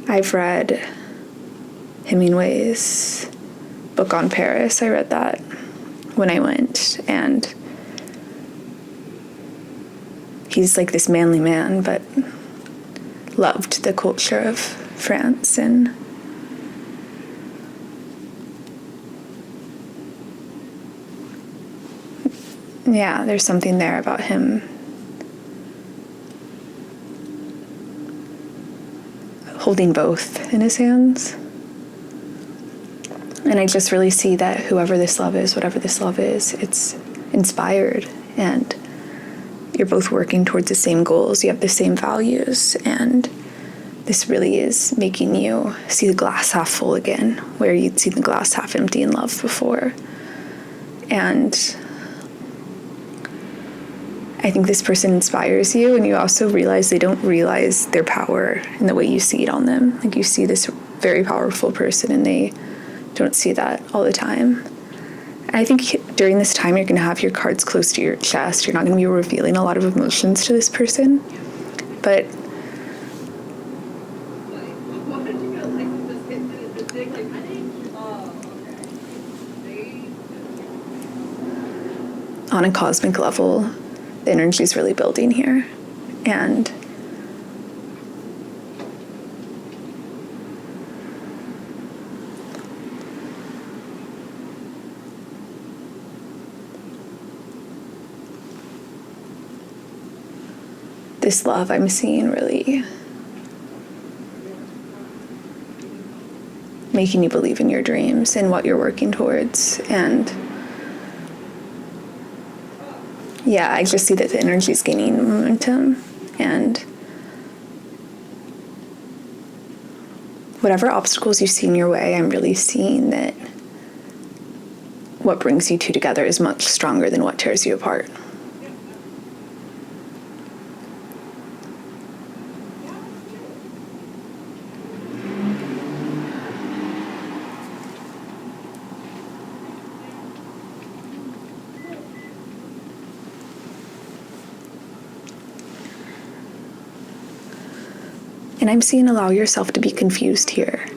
I've read Hemingway's book on Paris. I read that when I went, and he's like this manly man, but loved the culture of France, and yeah, there's something there about him holding both in his hands. And I just really see that whoever this love is, whatever this love is, it's inspired, and you're both working towards the same goals, you have the same values, and this really is making you see the glass half full again, where you'd seen the glass half empty in love before. And I think this person inspires you, and you also realize they don't realize their power in the way you see it on them. Like, you see this very powerful person, and they don't see that all the time. And I think during this time, you're going to have your cards close to your chest. You're not going to be revealing a lot of emotions to this person. But on a cosmic level, the energy is really building here. And this love I'm seeing really making you believe in your dreams and what you're working towards. And yeah, I just see that the energy is gaining momentum, and whatever obstacles you see in your way, I'm really seeing that what brings you two together is much stronger than what tears you apart. And I'm seeing allow yourself to be confused here.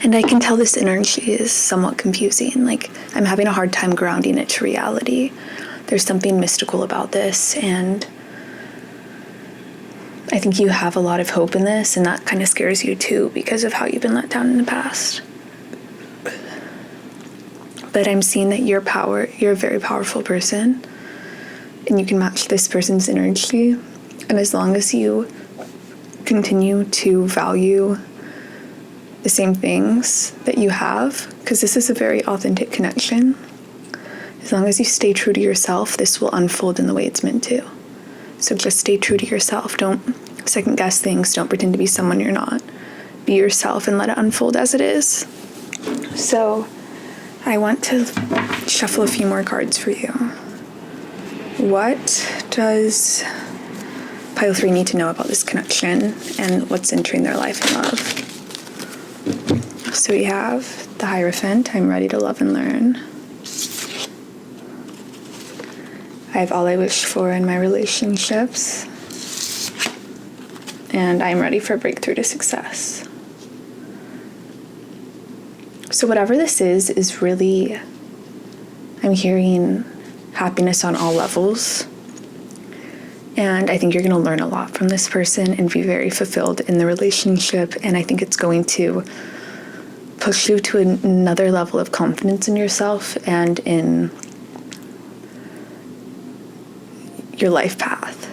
And I can tell this energy is somewhat confusing. Like, I'm having a hard time grounding it to reality. There's something mystical about this, and I think you have a lot of hope in this, and that kind of scares you too because of how you've been let down in the past. But I'm seeing that you're a very powerful person, and you can match this person's energy. And as long as you continue to value the same things that you have, because this is a very authentic connection, as long as you stay true to yourself, this will unfold in the way it's meant to. So just stay true to yourself. Don't second guess things. Don't pretend to be someone you're not. Be yourself and let it unfold as it is. So I want to shuffle a few more cards for you. What does Pile 3 need to know about this connection and what's entering their life in love? So we have the Hierophant. I'm ready to love and learn. I have all I wish for in my relationships. And I'm ready for breakthrough to success. So whatever this is really, I'm hearing happiness on all levels. And I think you're going to learn a lot from this person and be very fulfilled in the relationship. And I think it's going to push you to another level of confidence in yourself and in your life path.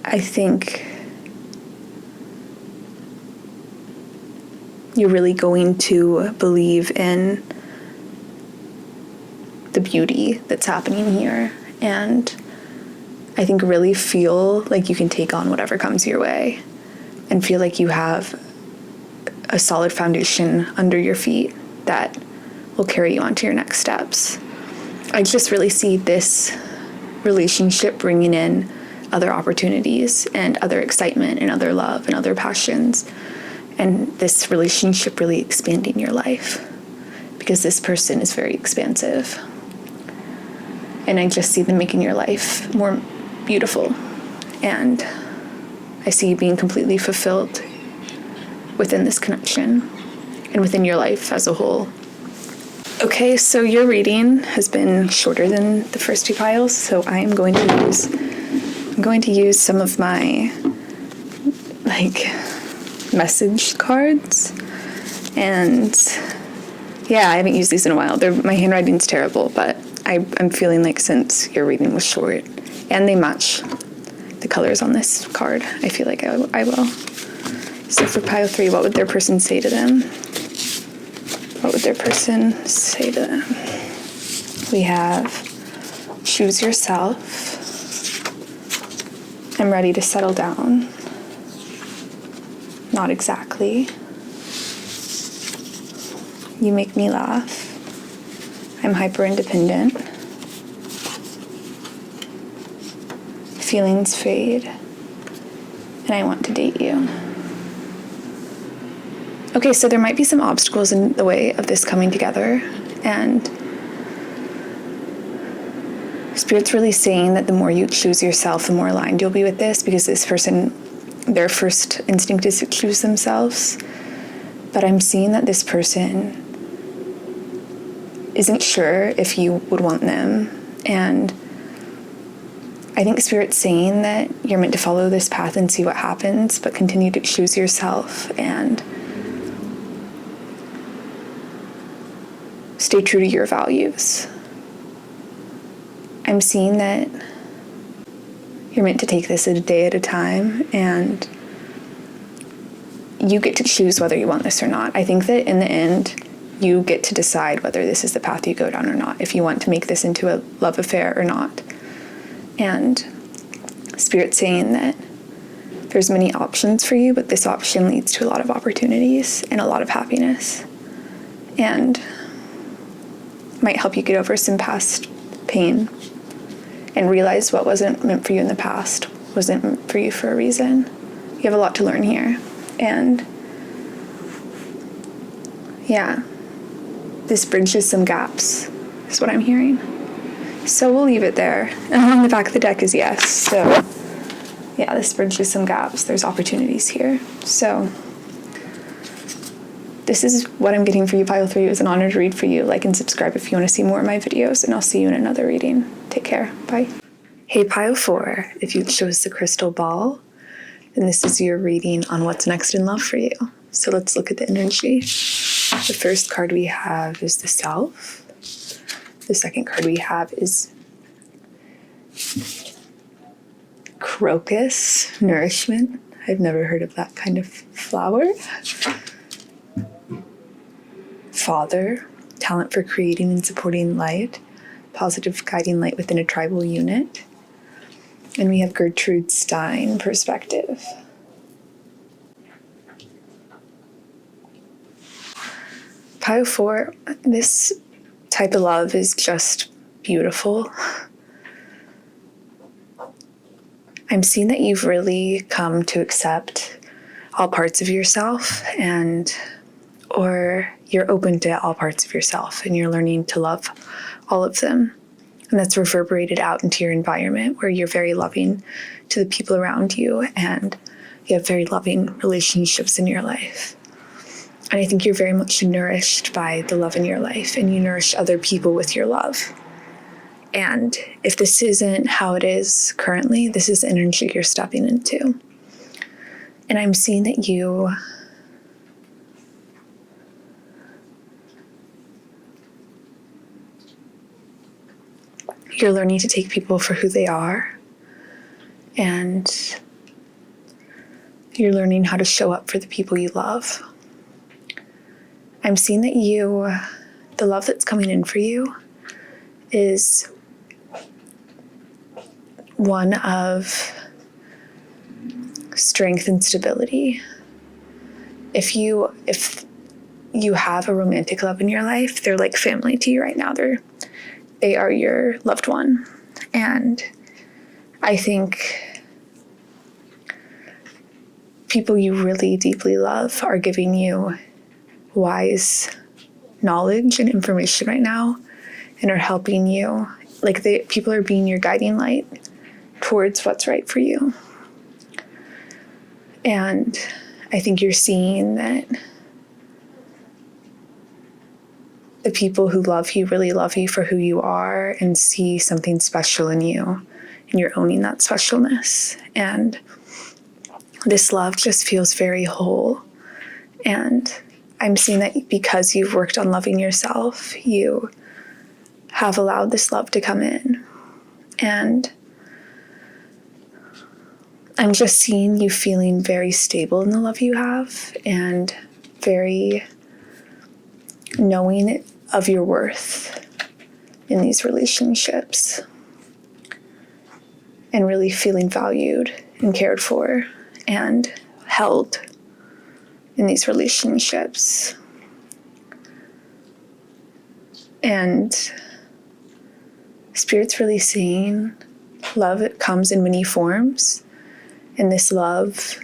I think you're really going to believe in the beauty that's happening here, and I think really feel like you can take on whatever comes your way and feel like you have a solid foundation under your feet that will carry you on to your next steps. I just really see this relationship bringing in other opportunities and other excitement and other love and other passions, and this relationship really expanding your life because this person is very expansive. And I just see them making your life more beautiful. And I see you being completely fulfilled within this connection and within your life as a whole. Okay, so your reading has been shorter than the first two piles, so I'm going to use some of my message cards. And yeah, I haven't used these in a while. My handwriting's terrible, but I'm feeling like since your reading was short and they match the colors on this card, I feel like I will. So for pile 3, what would their person say to them? What would their person say to them? We have choose yourself. I'm ready to settle down. Not exactly. You make me laugh. I'm hyper independent. Feelings fade. And I want to date you. Okay, so there might be some obstacles in the way of this coming together, and Spirit's really saying that the more you choose yourself, the more aligned you'll be with this, because this person, their first instinct is to choose themselves. But I'm seeing that this person isn't sure if you would want them, and I think Spirit's saying that you're meant to follow this path and see what happens, but continue to choose yourself and stay true to your values. I'm seeing that you're meant to take this a day at a time, and you get to choose whether you want this or not. I think that in the end, you get to decide whether this is the path you go down or not, if you want to make this into a love affair or not. And Spirit's saying that there's many options for you, but this option leads to a lot of opportunities and a lot of happiness, and might help you get over some past pain and realize what wasn't meant for you in the past wasn't meant for you for a reason. You have a lot to learn here. And yeah, this bridges some gaps, is what I'm hearing. So we'll leave it there. And on the back of the deck is yes. So yeah, this bridges some gaps. There's opportunities here. So this is what I'm getting for you, pile 3. It was an honor to read for you. Like and subscribe if you want to see more of my videos, and I'll see you in another reading. Take care. Bye. Hey, pile 4, if you chose the crystal ball, then this is your reading on what's next in love for you. So let's look at the energy. The first card we have is the Self. The second card we have is Crocus, Nourishment. I've never heard of that kind of flower. Father, talent for creating and supporting light, positive guiding light within a tribal unit. And we have Gertrude Stein, perspective. Pile 4, this type of love is just beautiful. I'm seeing that you've really come to accept all parts of yourself, or you're open to all parts of yourself and you're learning to love all of them. And that's reverberated out into your environment, where you're very loving to the people around you and you have very loving relationships in your life. And I think you're very much nourished by the love in your life, and you nourish other people with your love. And if this isn't how it is currently, this is the energy you're stepping into. And I'm seeing that you're learning to take people for who they are, and you're learning how to show up for the people you love. I'm seeing that the love that's coming in for you is one of strength and stability. If you have a romantic love in your life, they're like family to you right now. They are your loved one. And I think people you really deeply love are giving you wise knowledge and information right now and are helping you. Like people are being your guiding light towards what's right for you. And I think you're seeing that the people who love you really love you for who you are and see something special in you, and you're owning that specialness. And this love just feels very whole. And I'm seeing that because you've worked on loving yourself, you have allowed this love to come in. And I'm just seeing you feeling very stable in the love you have and very knowing of your worth in these relationships and really feeling valued and cared for and held in these relationships. And Spirit's really saying love, it comes in many forms, and this love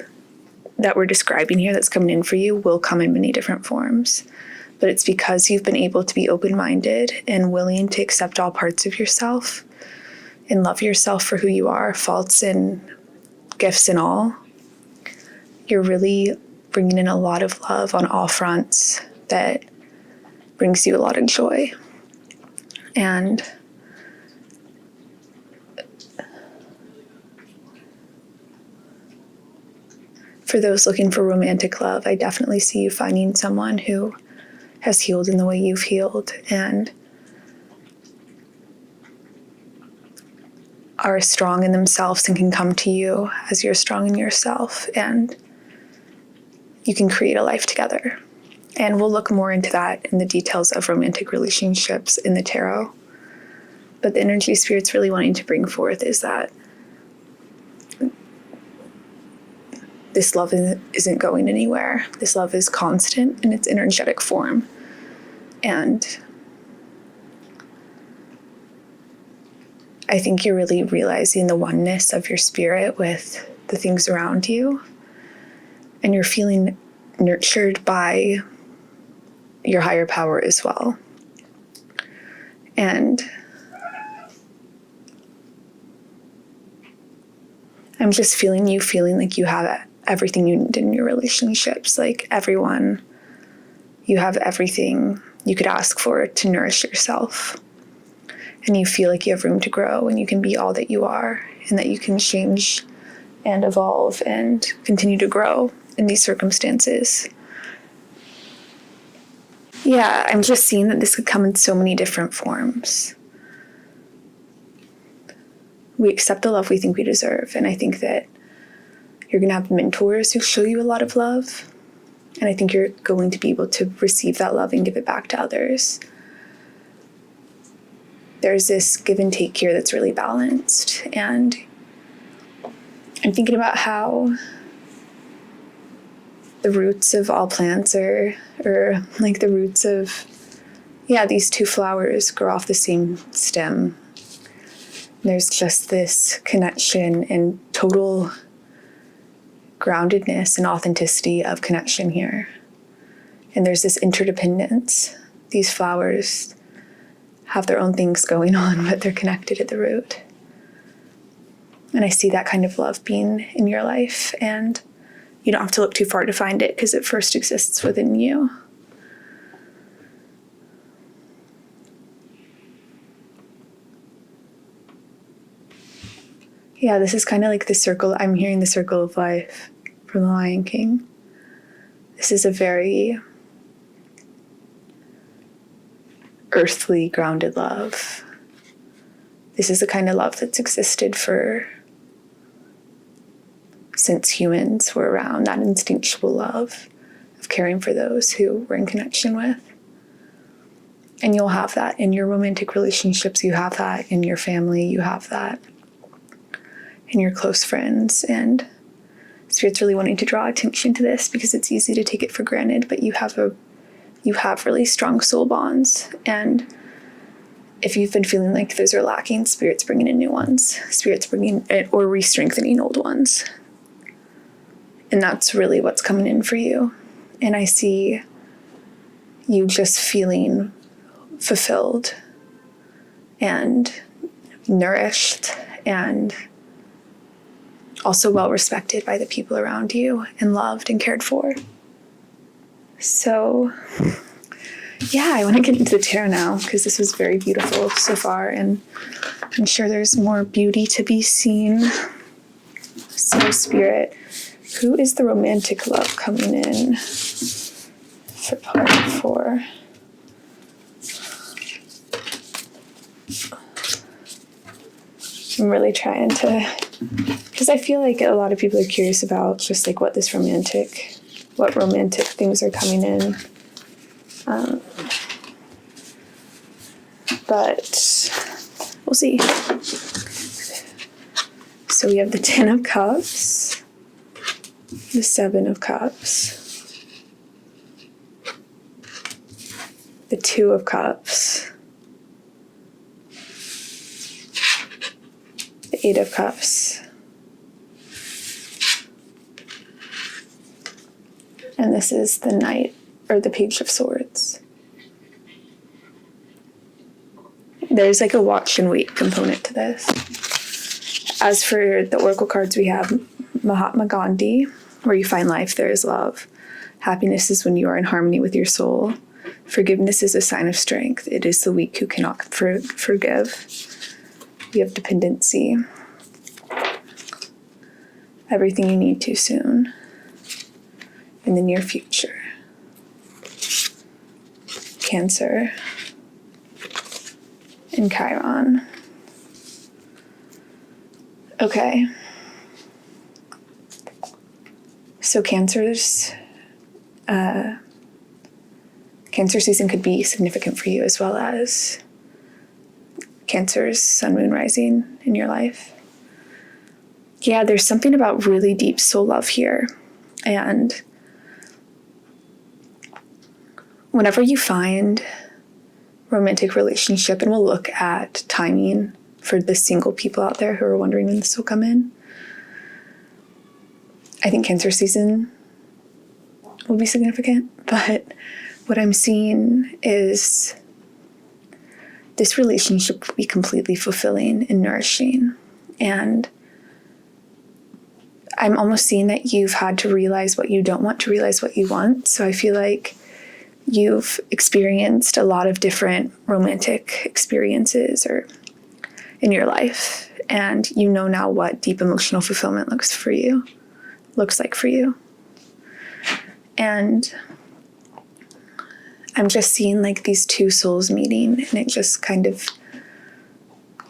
that we're describing here that's coming in for you will come in many different forms. But it's because you've been able to be open-minded and willing to accept all parts of yourself and love yourself for who you are, faults and gifts and all. You're really bringing in a lot of love on all fronts that brings you a lot of joy. And for those looking for romantic love, I definitely see you finding someone who has healed in the way you've healed and are strong in themselves and can come to you as you're strong in yourself, and you can create a life together. And we'll look more into that in the details of romantic relationships in the tarot. But the energy Spirit's really wanting to bring forth is that this love isn't going anywhere. This love is constant in its energetic form. And I think you're really realizing the oneness of your spirit with the things around you. And you're feeling nurtured by your higher power as well. And I'm just feeling like you have everything you need in your relationships. Like everyone, you have everything you could ask for to nourish yourself. And you feel like you have room to grow and you can be all that you are and that you can change and evolve and continue to grow in these circumstances. Yeah, I'm just seeing that this could come in so many different forms. We accept the love we think we deserve, and I think that you're going to have mentors who show you a lot of love, and I think you're going to be able to receive that love and give it back to others. There's this give and take here that's really balanced, and I'm thinking about how the roots of all plants or like the roots of, these two flowers grow off the same stem. There's just this connection and total groundedness and authenticity of connection here. And there's this interdependence. These flowers have their own things going on, but they're connected at the root. And I see that kind of love being in your life, and you don't have to look too far to find it because it first exists within you. Yeah, this is kind of like the circle. I'm hearing the circle of life from The Lion King. This is a very earthly, grounded love. This is the kind of love that's existed since humans were around, that instinctual love of caring for those who we're in connection with. And you'll have that in your romantic relationships. You have that in your family. You have that in your close friends. And Spirit's really wanting to draw attention to this because it's easy to take it for granted, but you have really strong soul bonds. And if you've been feeling like those are lacking, Spirit's bringing in new ones. Spirit's bringing or re-strengthening old ones. And that's really what's coming in for you. And I see you just feeling fulfilled and nourished and also well respected by the people around you and loved and cared for. So yeah, I want to get into the tarot now because this was very beautiful so far, and I'm sure there's more beauty to be seen. So Spirit, who is the romantic love coming in for part 4? I'm really trying to, because I feel like a lot of people are curious about just like what romantic things are coming in. But we'll see. So we have the 10 of Cups, the 7 of Cups, the 2 of Cups, the 8 of Cups, and this is the Knight, or the Page of Swords. There's like a watch and wait component to this. As for the oracle cards, we have Mahatma Gandhi, where you find life, there is love. Happiness is when you are in harmony with your soul. Forgiveness is a sign of strength. It is the weak who cannot forgive. We have dependency. Everything you need too soon. In the near future. Cancer. And Chiron. Okay. So Cancer season could be significant for you, as well as Cancer's sun, moon, rising in your life. Yeah, there's something about really deep soul love here. And whenever you find romantic relationship, and we'll look at timing for the single people out there who are wondering when this will come in, I think Cancer season will be significant, but what I'm seeing is this relationship will be completely fulfilling and nourishing. And I'm almost seeing that you've had to realize what you don't want to realize what you want. So I feel like you've experienced a lot of different romantic experiences or in your life, and you know now what deep emotional fulfillment looks like for you. And I'm just seeing like these two souls meeting, and it just kind of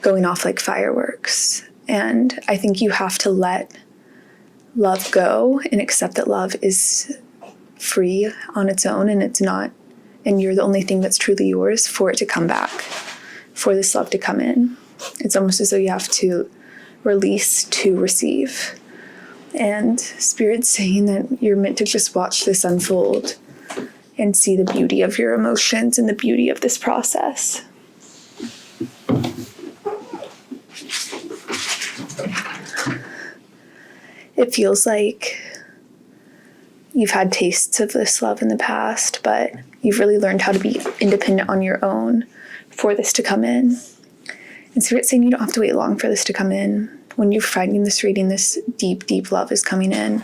going off like fireworks. And I think you have to let love go and accept that love is free on its own, and it's not, and you're the only thing that's truly yours, for it to come back, for this love to come in. It's almost as though you have to release to receive. And Spirit's saying that you're meant to just watch this unfold and see the beauty of your emotions and the beauty of this process. It feels like you've had tastes of this love in the past, but you've really learned how to be independent on your own for this to come in. And Spirit's saying you don't have to wait long for this to come in. When you're finding this reading, this deep, deep love is coming in.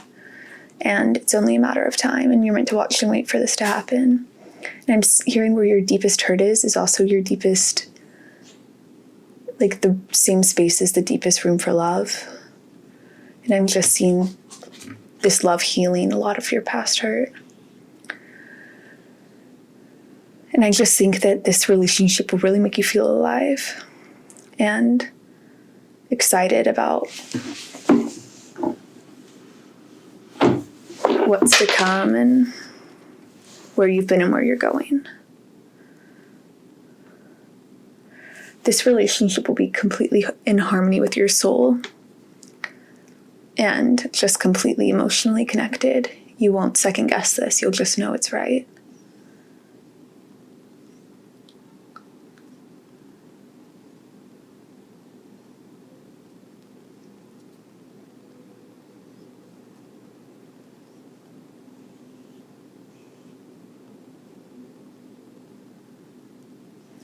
And it's only a matter of time, and you're meant to watch and wait for this to happen. And I'm hearing where your deepest hurt is also your deepest, like the same space as the deepest room for love. And I'm just seeing this love healing a lot of your past hurt. And I just think that this relationship will really make you feel alive and excited about what's to come. And where you've been and where you're going. This relationship will be completely in harmony with your soul and just completely emotionally connected. You won't second guess this. You'll just know it's right.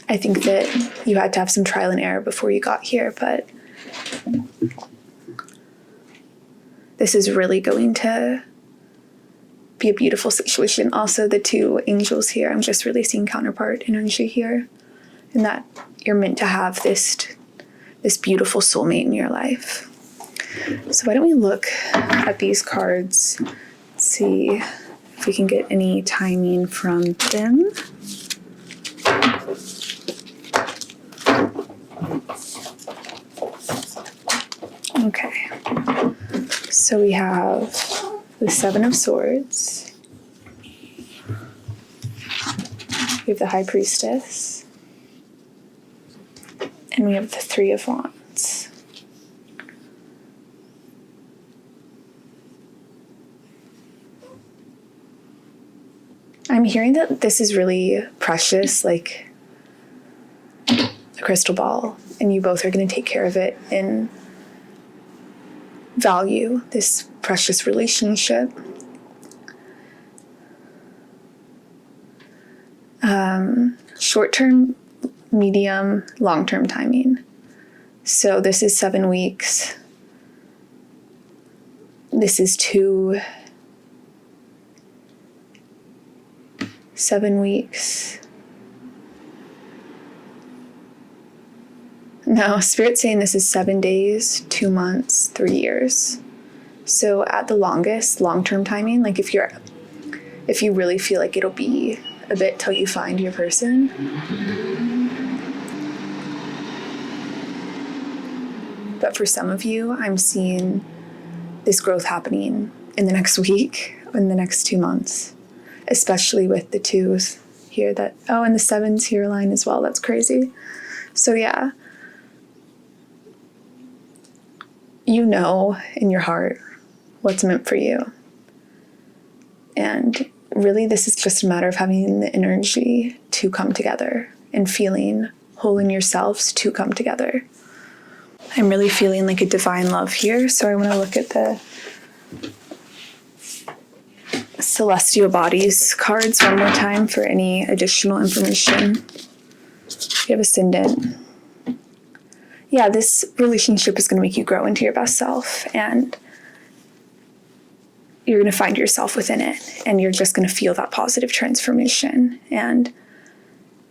I think that you had to have some trial and error before you got here, but this is really going to be a beautiful situation. Also, the two angels here, I'm just really seeing counterpart energy here, and that you're meant to have this beautiful soulmate in your life. So why don't we look at these cards, see if we can get any timing from them. Okay, so we have the Seven of Swords, we have the High Priestess, and we have the Three of Wands. I'm hearing that this is really precious, like a crystal ball, and you both are going to take care of it and value this precious relationship. Short-term, medium, long-term timing. So this is 7 weeks. This is 7 weeks. No, Spirit's saying this is 7 days, 2 months, 3 years. So at the longest, long-term timing, like if you really feel like it'll be a bit till you find your person, but for some of you, I'm seeing this growth happening in the next week, in the next 2 months, especially with the 2s here and the 7s here align as well. That's crazy. So yeah, you know in your heart what's meant for you. And really, this is just a matter of having the energy to come together and feeling whole in yourselves to come together. I'm really feeling like a divine love here, so I want to look at the Celestial Bodies cards one more time for any additional information. You have Ascendant. Yeah, this relationship is going to make you grow into your best self, and you're going to find yourself within it, and you're just going to feel that positive transformation, and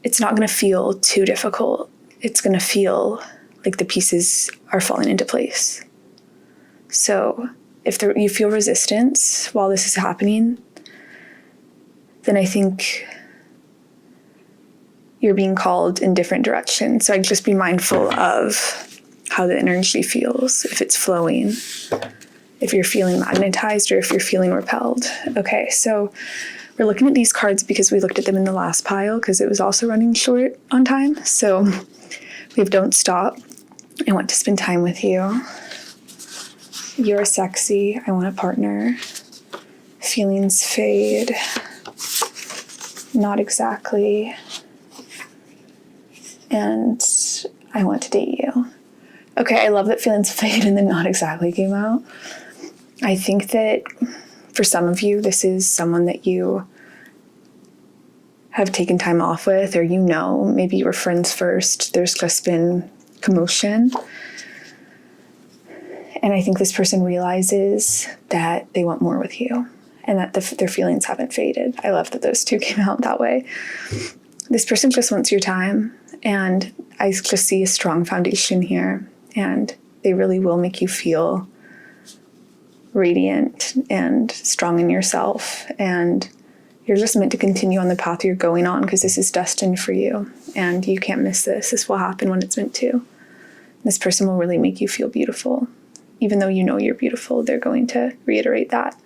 it's not going to feel too difficult. It's going to feel like the pieces are falling into place. So if you feel resistance while this is happening, then I think you're being called in different directions. So I'd just be mindful of how the energy feels, if it's flowing, if you're feeling magnetized or if you're feeling repelled. Okay, so we're looking at these cards because we looked at them in the last pile because it was also running short on time. So we have Don't Stop. I want to spend time with you. You're sexy. I want a partner. Feelings fade. Not exactly. And I want to date you. Okay, I love that feelings fade and then not exactly came out. I think that for some of you, this is someone that you have taken time off with, or maybe you were friends first. There's just been commotion. And I think this person realizes that they want more with you and that their feelings haven't faded. I love that those two came out that way. This person just wants your time, and I just see a strong foundation here, and they really will make you feel radiant and strong in yourself, and you're just meant to continue on the path you're going on because this is destined for you, and you can't miss this. This will happen when it's meant to. This person will really make you feel beautiful. Even though you know you're beautiful, they're going to reiterate that.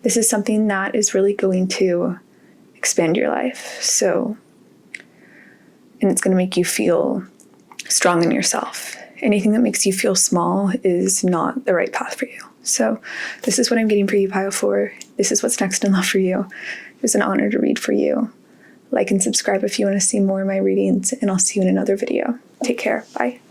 This is something that is really going to expand your life. So, and it's going to make you feel strong in yourself. Anything that makes you feel small is not the right path for you. So this is what I'm getting for you, Pile 4. This is what's next in love for you. It was an honor to read for you. Like and subscribe if you want to see more of my readings, and I'll see you in another video. Take care. Bye.